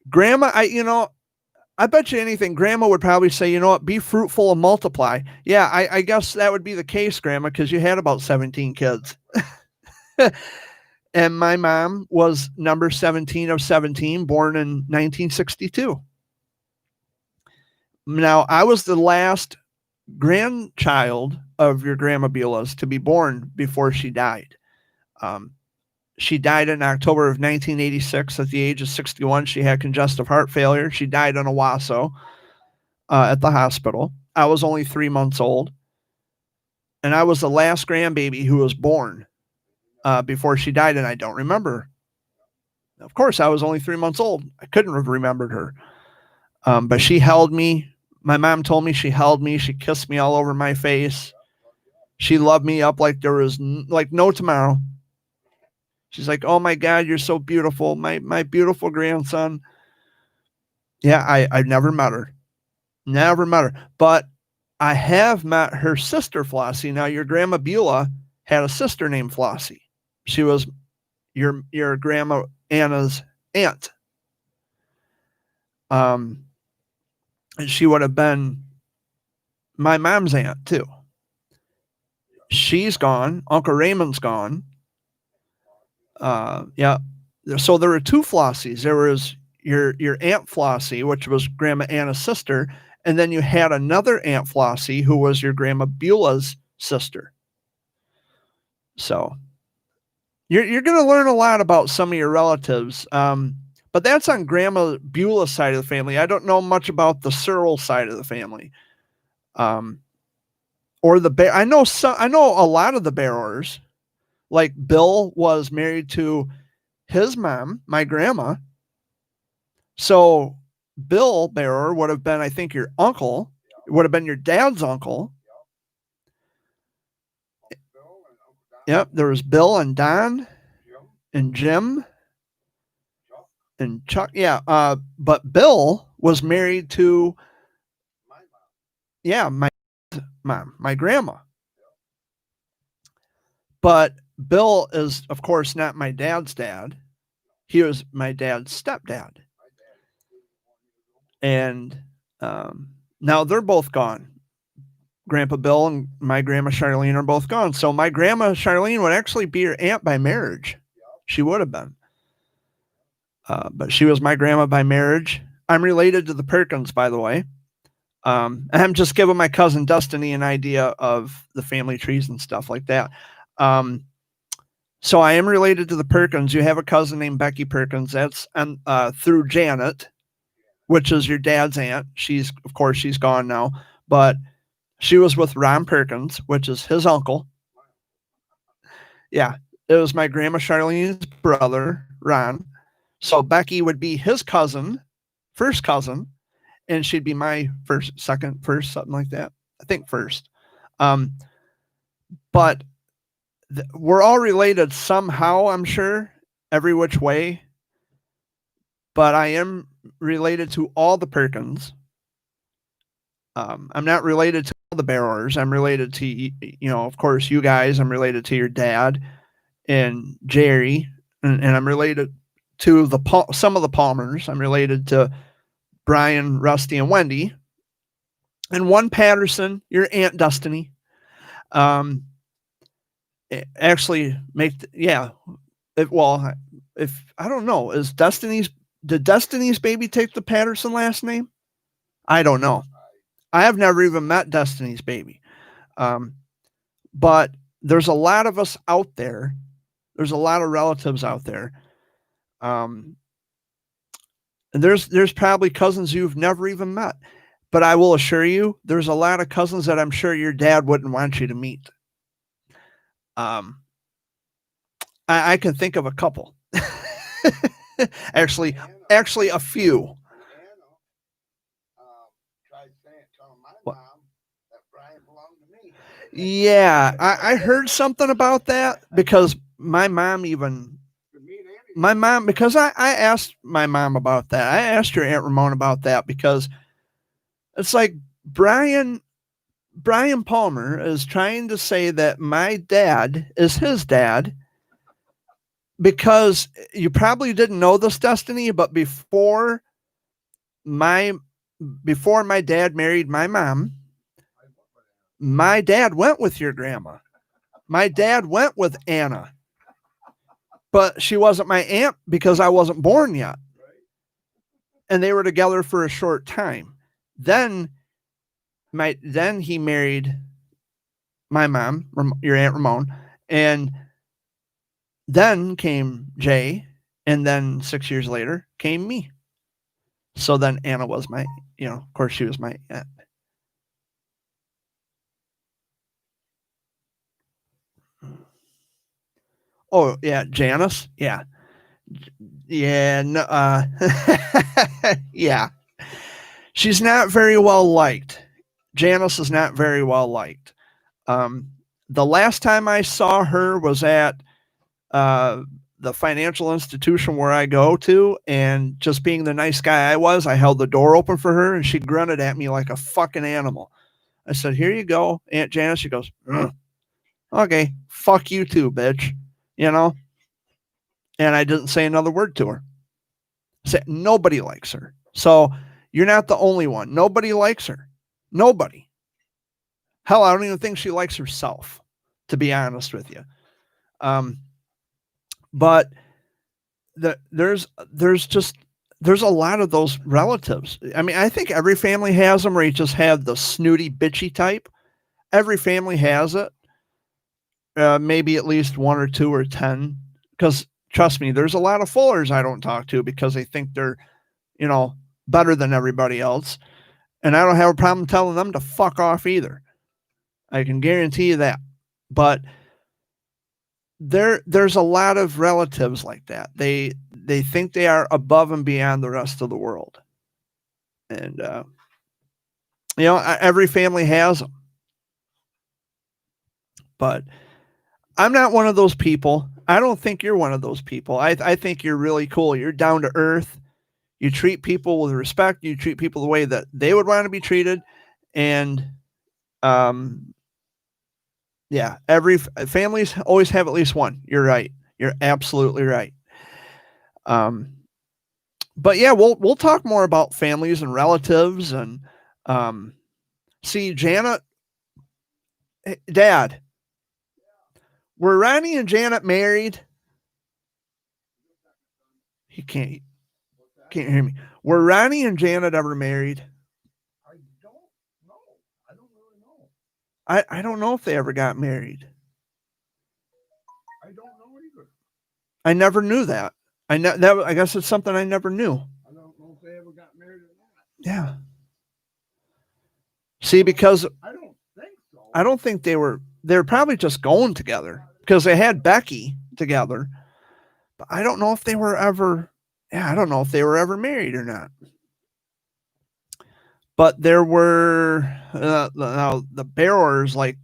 A: Grandma, I bet you anything, Grandma would probably say, you know what, be fruitful and multiply. Yeah, I guess that would be the case, Grandma, because you had about 17 kids. And my mom was number 17 of 17, born in 1962. Now, I was the last grandchild of your Grandma Beulah's to be born before she died. She died in October of 1986 at the age of 61. She had congestive heart failure. She died in Owasso at the hospital. I was only 3 months old. And I was the last grandbaby who was born before she died, and I don't remember. Of course, I was only 3 months old. I couldn't have remembered her. But she held me. My mom told me she held me. She kissed me all over my face. She loved me up like there was like no tomorrow. She's like, oh my God, you're so beautiful. My beautiful grandson. Yeah, I never met her. Never met her. But I have met her sister, Flossie. Now, your Grandma Beulah had a sister named Flossie. She was your Grandma Anna's aunt. And she would have been my mom's aunt too. She's gone. Uncle Raymond's gone. Yeah. So there were two Flossies. There was your Aunt Flossie, which was Grandma Anna's sister, And then you had another Aunt Flossie who was your Grandma Beulah's sister. So you're going to learn a lot about some of your relatives. But that's on Grandma Beulah's side of the family. I don't know much about the Searle side of the family. Or the Bear. I know a lot of the Bearers. Like Bill was married to his mom, my grandma. So Bill Bearer would have been, I think, your uncle. It would have been your dad's uncle. Yep, there was Bill and Don and Jim and Chuck. Yeah, but Bill was married to, my mom, my grandma. But Bill is, of course, not my dad's dad. He was my dad's stepdad. And now they're both gone. Grandpa Bill and my grandma Charlene are both gone. So my grandma Charlene would actually be your aunt by marriage. She would have been. But she was my grandma by marriage. I'm related to the Perkins, by the way. I'm just giving my cousin Destiny an idea of the family trees and stuff like that. So I am related to the Perkins. You have a cousin named Becky Perkins. That's through Janet, which is your dad's aunt. She's gone now, but she was with Ron Perkins, which is his uncle. Yeah, it was my grandma Charlene's brother, Ron. So Becky would be his cousin, first cousin, and she'd be my second, something like that. I think first. But we're all related somehow, I'm sure, every which way. But I am related to all the Perkins. I'm not related to all the Bearers. I'm related to, of course, you guys. I'm related to your dad and Jerry, and I'm related to some of the Palmers. I'm related to Brian, Rusty, and Wendy, and one Patterson, your Aunt Destiny. Actually, if I don't know, did Destiny's baby take the Patterson last name? I don't know. I have never even met Destiny's baby. But there's a lot of us out there. There's a lot of relatives out there. And there's probably cousins you've never even met. But I will assure you, there's a lot of cousins that I'm sure your dad wouldn't want you to meet. I can think of a couple. actually a few. Yeah, I heard something about that because because I asked my mom about that. I asked your Aunt Ramona about that because it's like Brian Palmer is trying to say that my dad is his dad because you probably didn't know this, Destiny, but before my dad married my mom, my dad went with your grandma. My dad went with Anna, but she wasn't my aunt because I wasn't born yet. And they were together for a short time. Then he married my mom, your Aunt Ramon, and then came Jay, and then 6 years later came me. So then Anna was my, of course she was my aunt. Oh yeah, Janice. Yeah. Yeah. No, yeah. She's not very well liked. Janice is not very well liked. The last time I saw her was at the financial institution where I go to, and just being the nice guy I held the door open for her, and she grunted at me like a fucking animal. I said, "Here you go, Aunt Janice." She goes, "Okay, fuck you too, bitch." And I didn't say another word to her. Nobody likes her. So you're not the only one. Nobody likes her. Nobody. Hell, I don't even think she likes herself, to be honest with you. But there's just there's a lot of those relatives. I mean, I think every family has them, where you just have the snooty, bitchy type. Every family has it. Maybe at least 1 or 2 or 10. Because trust me, there's a lot of Fullers I don't talk to because they think they're, better than everybody else. And I don't have a problem telling them to fuck off either. I can guarantee you that. But there's a lot of relatives like that. They think they are above and beyond the rest of the world. And every family has them. But I'm not one of those people. I don't think you're one of those people. I think you're really cool. You're down to earth. You treat people with respect. You treat people the way that they would want to be treated. And yeah, every families always have at least one. You're right. You're absolutely right. But yeah, we'll talk more about families and relatives. And see, Janet, Dad, were Ronnie and Janet married? He can't hear me. Were Ronnie and Janet ever married?
C: I don't know. I don't really know.
A: I don't know if they ever got married.
C: I don't know either.
A: I never knew that. I guess it's something I never knew.
C: I don't know if they ever got married or not.
A: Yeah. See, because
C: I don't think so.
A: I don't think they were probably just going together because they had Becky together. But I don't know if they were ever married or not. But there were now the bearers, like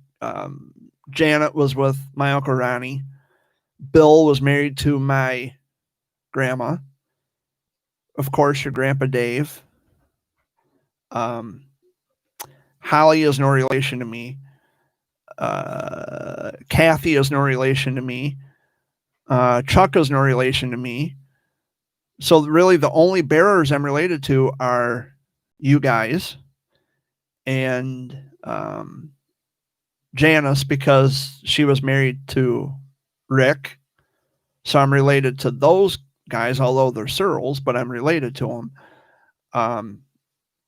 A: Janet was with my Uncle Ronnie. Bill was married to my grandma. Of course, your Grandpa Dave. Holly is no relation to me. Kathy is no relation to me. Chuck is no relation to me. So really the only bearers I'm related to are you guys and Janice, because she was married to Rick. So I'm related to those guys, although they're Searles, but I'm related to them.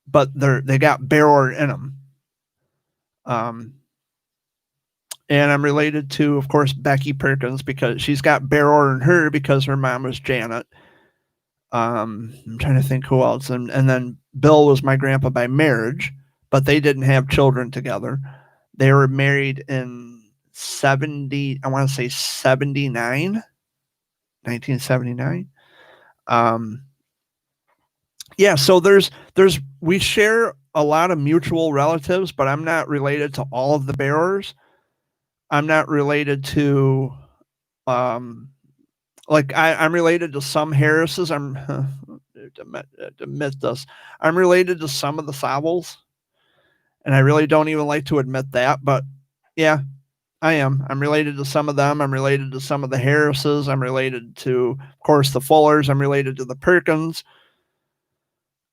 A: But they got bearer in them. And I'm related to, of course, Becky Perkins, because she's got bearer in her because her mom was Janet. I'm trying to think who else. And then Bill was my grandpa by marriage, but they didn't have children together. They were married in 1979. Yeah, so we share a lot of mutual relatives, but I'm not related to all of the bearers. I'm not related to I'm related to some Harrises. I'm to admit this. I'm related to some of the Saviles, and I really don't even like to admit that, but yeah, I am. I'm related to some of them. I'm related to some of the Harrises. I'm related to, of course, the Fullers. I'm related to the Perkins.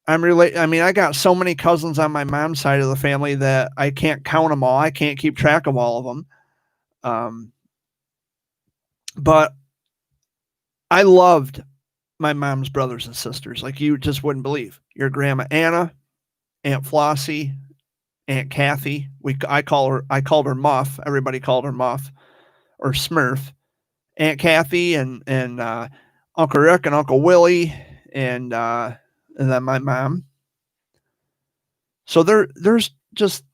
A: I got so many cousins on my mom's side of the family that I can't count them all. I can't keep track of all of them. But I loved my mom's brothers and sisters like you just wouldn't believe. Your Grandma Anna, Aunt Flossie, Aunt Kathy. I called her Muff. Everybody called her Muff or Smurf. Aunt Kathy and Uncle Rick and Uncle Willie and then my mom. So there's just,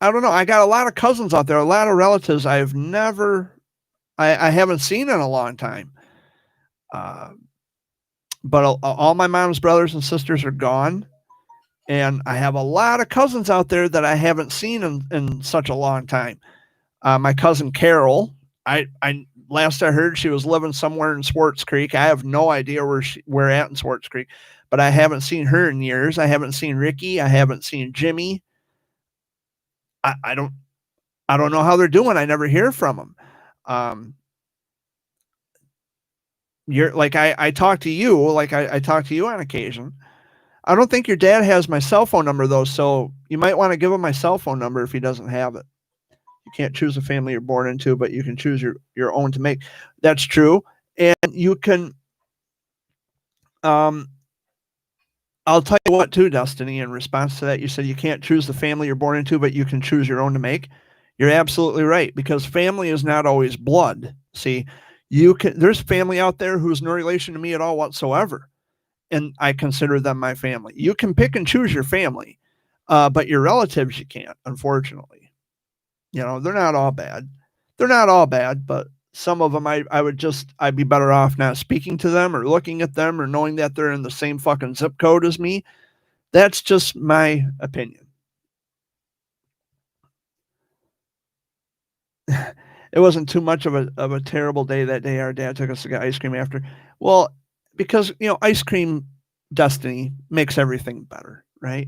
A: I don't know. I got a lot of cousins out there, a lot of relatives I haven't seen in a long time. But all my mom's brothers and sisters are gone. And I have a lot of cousins out there that I haven't seen in such a long time. My cousin Carol, last I heard, she was living somewhere in Swartz Creek. I have no idea where at in Swartz Creek, but I haven't seen her in years. I haven't seen Ricky. I haven't seen Jimmy. I don't know how they're doing. I never hear from them. You're like, I talk to you, like I talk to you on occasion. I don't think your dad has my cell phone number though. So you might want to give him my cell phone number if he doesn't have it. You can't choose a family you're born into, but you can choose your own to make. That's true. And you can, I'll tell you what, too, Destiny, in response to that, you said you can't choose the family you're born into, but you can choose your own to make. You're absolutely right, because family is not always blood. See, there's family out there who's no relation to me at all whatsoever, and I consider them my family. You can pick and choose your family, but your relatives you can't, unfortunately. You know, they're not all bad. They're not all bad, but some of them I'd be better off not speaking to them or looking at them or knowing that they're in the same fucking zip code as me. That's just my opinion. It wasn't too much of a terrible day that day. Our dad took us to get ice cream after. Well, because, you know, ice cream, Destiny, makes everything better, right?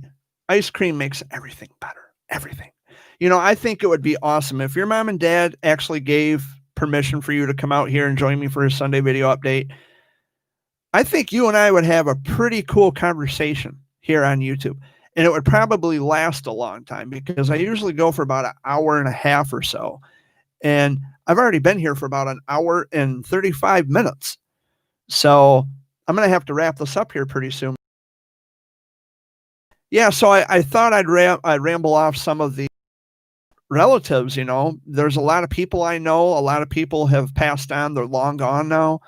A: Ice cream makes everything better. Everything. You know, I think it would be awesome if your mom and dad actually gave permission for you to come out here and join me for a Sunday video update. I think you and I would have a pretty cool conversation here on YouTube, and it would probably last a long time because I usually go for about an hour and a half or so, and I've already been here for about an hour and 35 minutes. So I'm going to have to wrap this up here pretty soon. Yeah, so I thought I'd ramble off some of the relatives. You know, there's a lot of people I know. A lot of people have passed on. They're long gone now.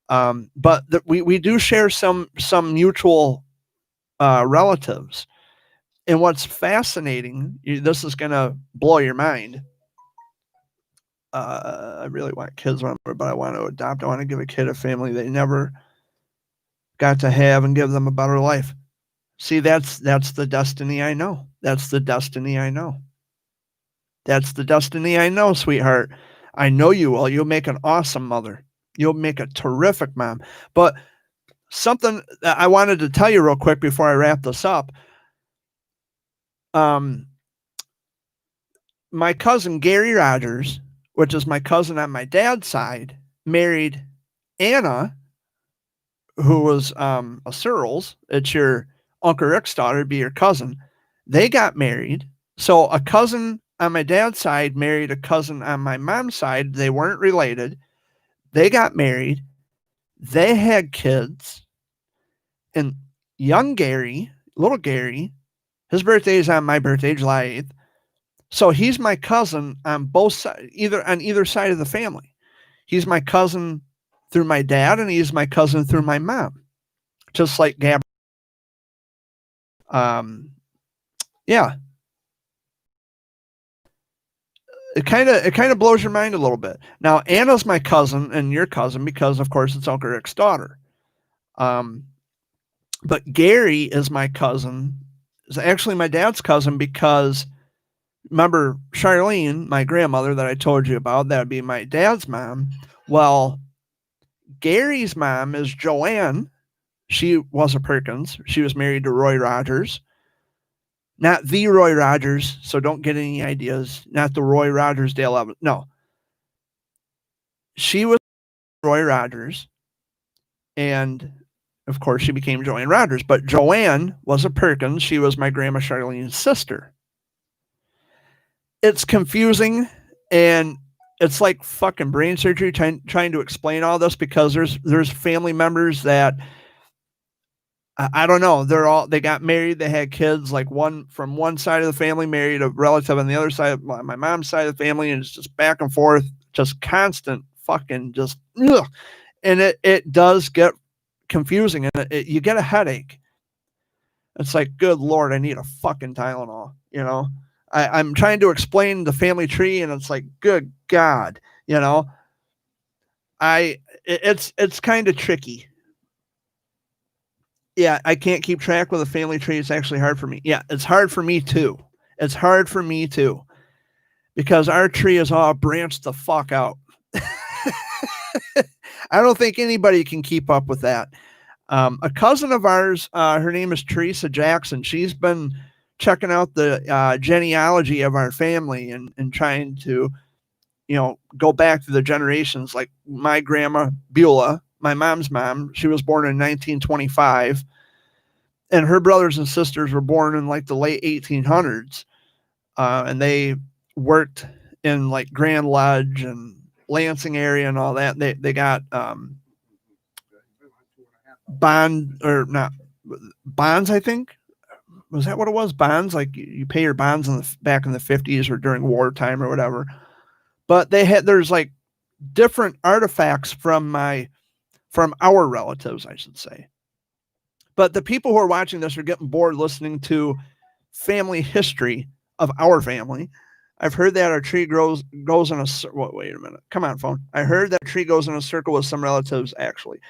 A: But we do share some mutual relatives. And what's fascinating, this is going to blow your mind. I really want kids, but I want to adopt. I want to give a kid a family they never got to have and give them a better life. See, that's the destiny I know. That's the destiny I know. That's the destiny I know, sweetheart. I know you will. You'll make an awesome mother. You'll make a terrific mom. But something that I wanted to tell you real quick before I wrap this up. My cousin Gary Rogers, which is my cousin on my dad's side, married Anna, who was a Searles. It's your Uncle Rick's daughter, be your cousin. They got married. So a cousin on my dad's side married a cousin on my mom's side. They weren't related. They got married. They had kids. And young Gary, little Gary, his birthday is on my birthday, July 8th. So he's my cousin on both sides, either side of the family. He's my cousin through my dad, and he's my cousin through my mom. Just like Gab. Yeah. It kind of blows your mind a little bit. Now, Anna's my cousin and your cousin because, of course, it's Uncle Rick's daughter. But Gary is my cousin. Is actually my dad's cousin because, remember Charlene, my grandmother that I told you about, that would be my dad's mom. Well, Gary's mom is Joanne. She was a Perkins. She was married to Roy Rogers. Not the Roy Rogers, so don't get any ideas. Not the Roy Rogers, Dale Evans. No. She was Roy Rogers, and, of course, she became Joanne Rogers. But Joanne was a Perkins. She was my Grandma Charlene's sister. It's confusing, and it's like fucking brain surgery trying to explain all this because there's family members that I don't know. They got married. They had kids. Like one from one side of the family married a relative on the other side of my mom's side of the family. And it's just back and forth, just constant fucking just, ugh. And it does get confusing and you get a headache. It's like, good Lord, I need a fucking Tylenol. You know, I'm trying to explain the family tree and it's like, good God, you know, it's kind of tricky. Yeah, I can't keep track with a family tree. It's actually hard for me. Yeah, it's hard for me too. It's hard for me too. Because our tree is all branched the fuck out. I don't think anybody can keep up with that. A cousin of ours, her name is Teresa Jackson. She's been checking out the genealogy of our family and trying to, you know, go back to the generations. Like my grandma Beulah, my mom's mom, she was born in 1925, and her brothers and sisters were born in like the late 1800s. And they worked in like Grand Lodge and Lansing area and all that. They got bond or not bonds, I think. Was that what it was? Bonds? Like you pay your bonds back in the 50s or during wartime or whatever. But there's like different artifacts from our relatives, I should say. But the people who are watching this are getting bored listening to family history of our family. I've heard that our tree goes in a wait a minute. Come on, phone. I heard that tree goes in a circle with some relatives, actually.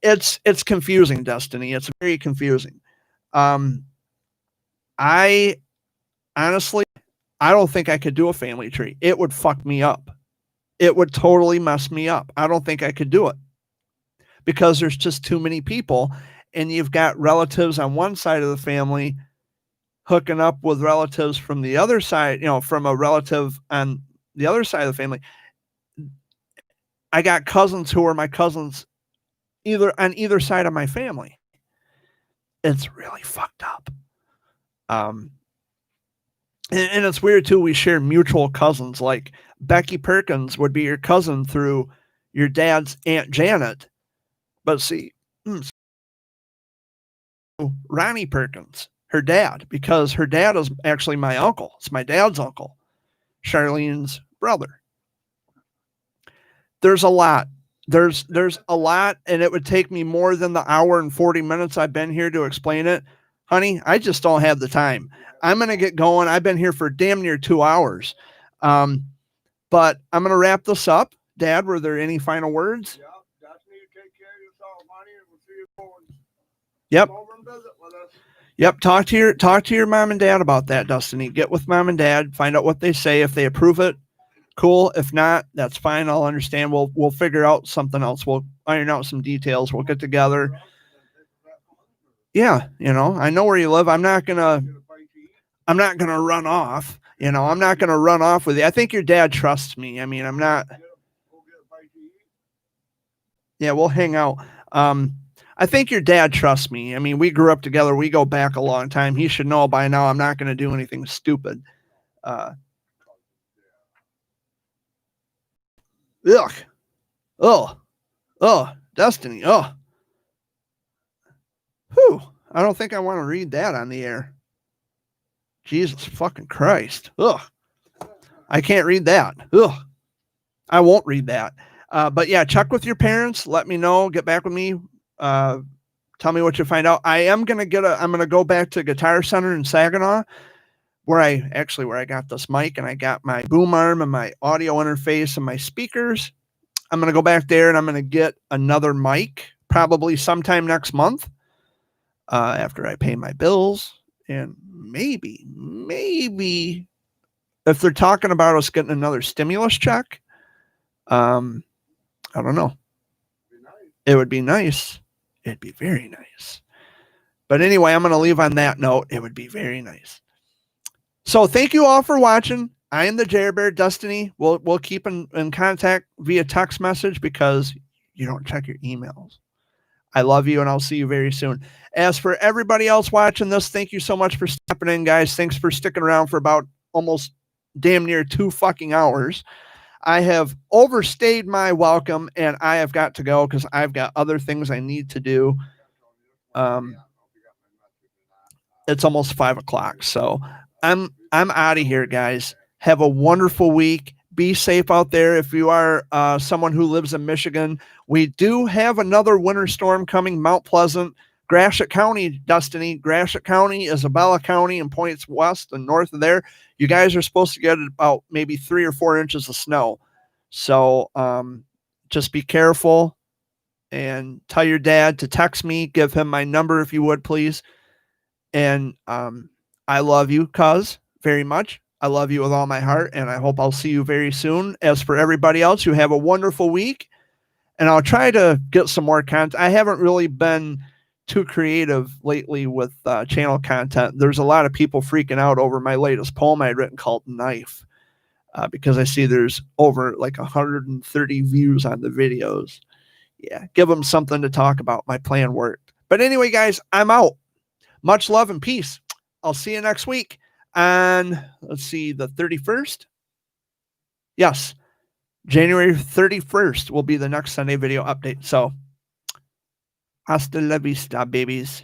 A: It's confusing, Destiny. It's very confusing. I honestly, I don't think I could do a family tree. It would fuck me up. It would totally mess me up. I don't think I could do it because there's just too many people, and you've got relatives on one side of the family hooking up with relatives from the other side, from a relative on the other side of the family. I got cousins who are my cousins on either side of my family. It's really fucked up. And it's weird too. We share mutual cousins. Like Becky Perkins would be your cousin through your dad's Aunt Janet. But see, Ronnie Perkins, her dad, because her dad is actually my uncle. It's my dad's uncle, Charlene's brother. There's a lot. There's a lot, and it would take me more than the hour and 40 minutes I've been here to explain it. Honey, I just don't have the time. I'm going to get going. I've been here for damn near 2 hours. But I'm going to wrap this up. Dad, were there any final words?
C: Yeah, that's me. Take care of yourself, honey, and we'll see you soon.
A: Yep.
C: Come over and visit with us.
A: Yep. Talk to your mom and dad about that, Destiny. Get with mom and dad, find out what they say. If they approve it, cool. If not, that's fine. I'll understand. We'll figure out something else. We'll iron out some details. We'll get together. Yeah, I know where you live. I'm not gonna run off. I'm not gonna run off with you. I think your dad trusts me. I mean, I'm not. Yeah, we'll hang out. I think your dad trusts me. I mean, we grew up together. We go back a long time. He should know by now I'm not going to do anything stupid. Ugh. Oh, Destiny. Oh. Whew. I don't think I want to read that on the air. Jesus fucking Christ. Ugh. I can't read that. Ugh. I won't read that. But yeah, check with your parents. Let me know. Get back with me. Tell me what you find out. I'm going to go back to Guitar Center in Saginaw where I got this mic and I got my boom arm and my audio interface and my speakers. I'm going to go back there and I'm going to get another mic probably sometime next month after I pay my bills. And maybe if they're talking about us getting another stimulus check, I don't know. It would be nice. It'd be very nice. But anyway, I'm going to leave on that note. It would be very nice. So thank you all for watching. I am the Jer Bear. Destiny. We'll keep in contact via text message because you don't check your emails. I love you, and I'll see you very soon. As for everybody else watching this, thank you so much for stepping in, guys. Thanks for sticking around for about almost damn near 2 fucking hours. I have overstayed my welcome, and I have got to go because I've got other things I need to do. It's almost 5 o'clock, so I'm out of here, guys. Have a wonderful week. Be safe out there. If you are someone who lives in Michigan, we do have another winter storm coming. Mount Pleasant, Gratiot County, Destiny. Gratiot County, Isabella County, and points west and north of there. You guys are supposed to get about maybe 3 or 4 inches of snow. So just be careful and tell your dad to text me. Give him my number if you would, please. And I love you, cuz, very much. I love you with all my heart, and I hope I'll see you very soon. As for everybody else, you have a wonderful week, and I'll try to get some more content. I haven't really been too creative lately with channel content. There's a lot of people freaking out over my latest poem I had written called Knife because I see there's over like 130 views on the videos. Yeah, give them something to talk about. My plan worked. But anyway, guys, I'm out. Much love and peace. I'll see you next week. And let's see, the 31st. Yes, January 31st will be the next Sunday video update. So, hasta la vista, babies.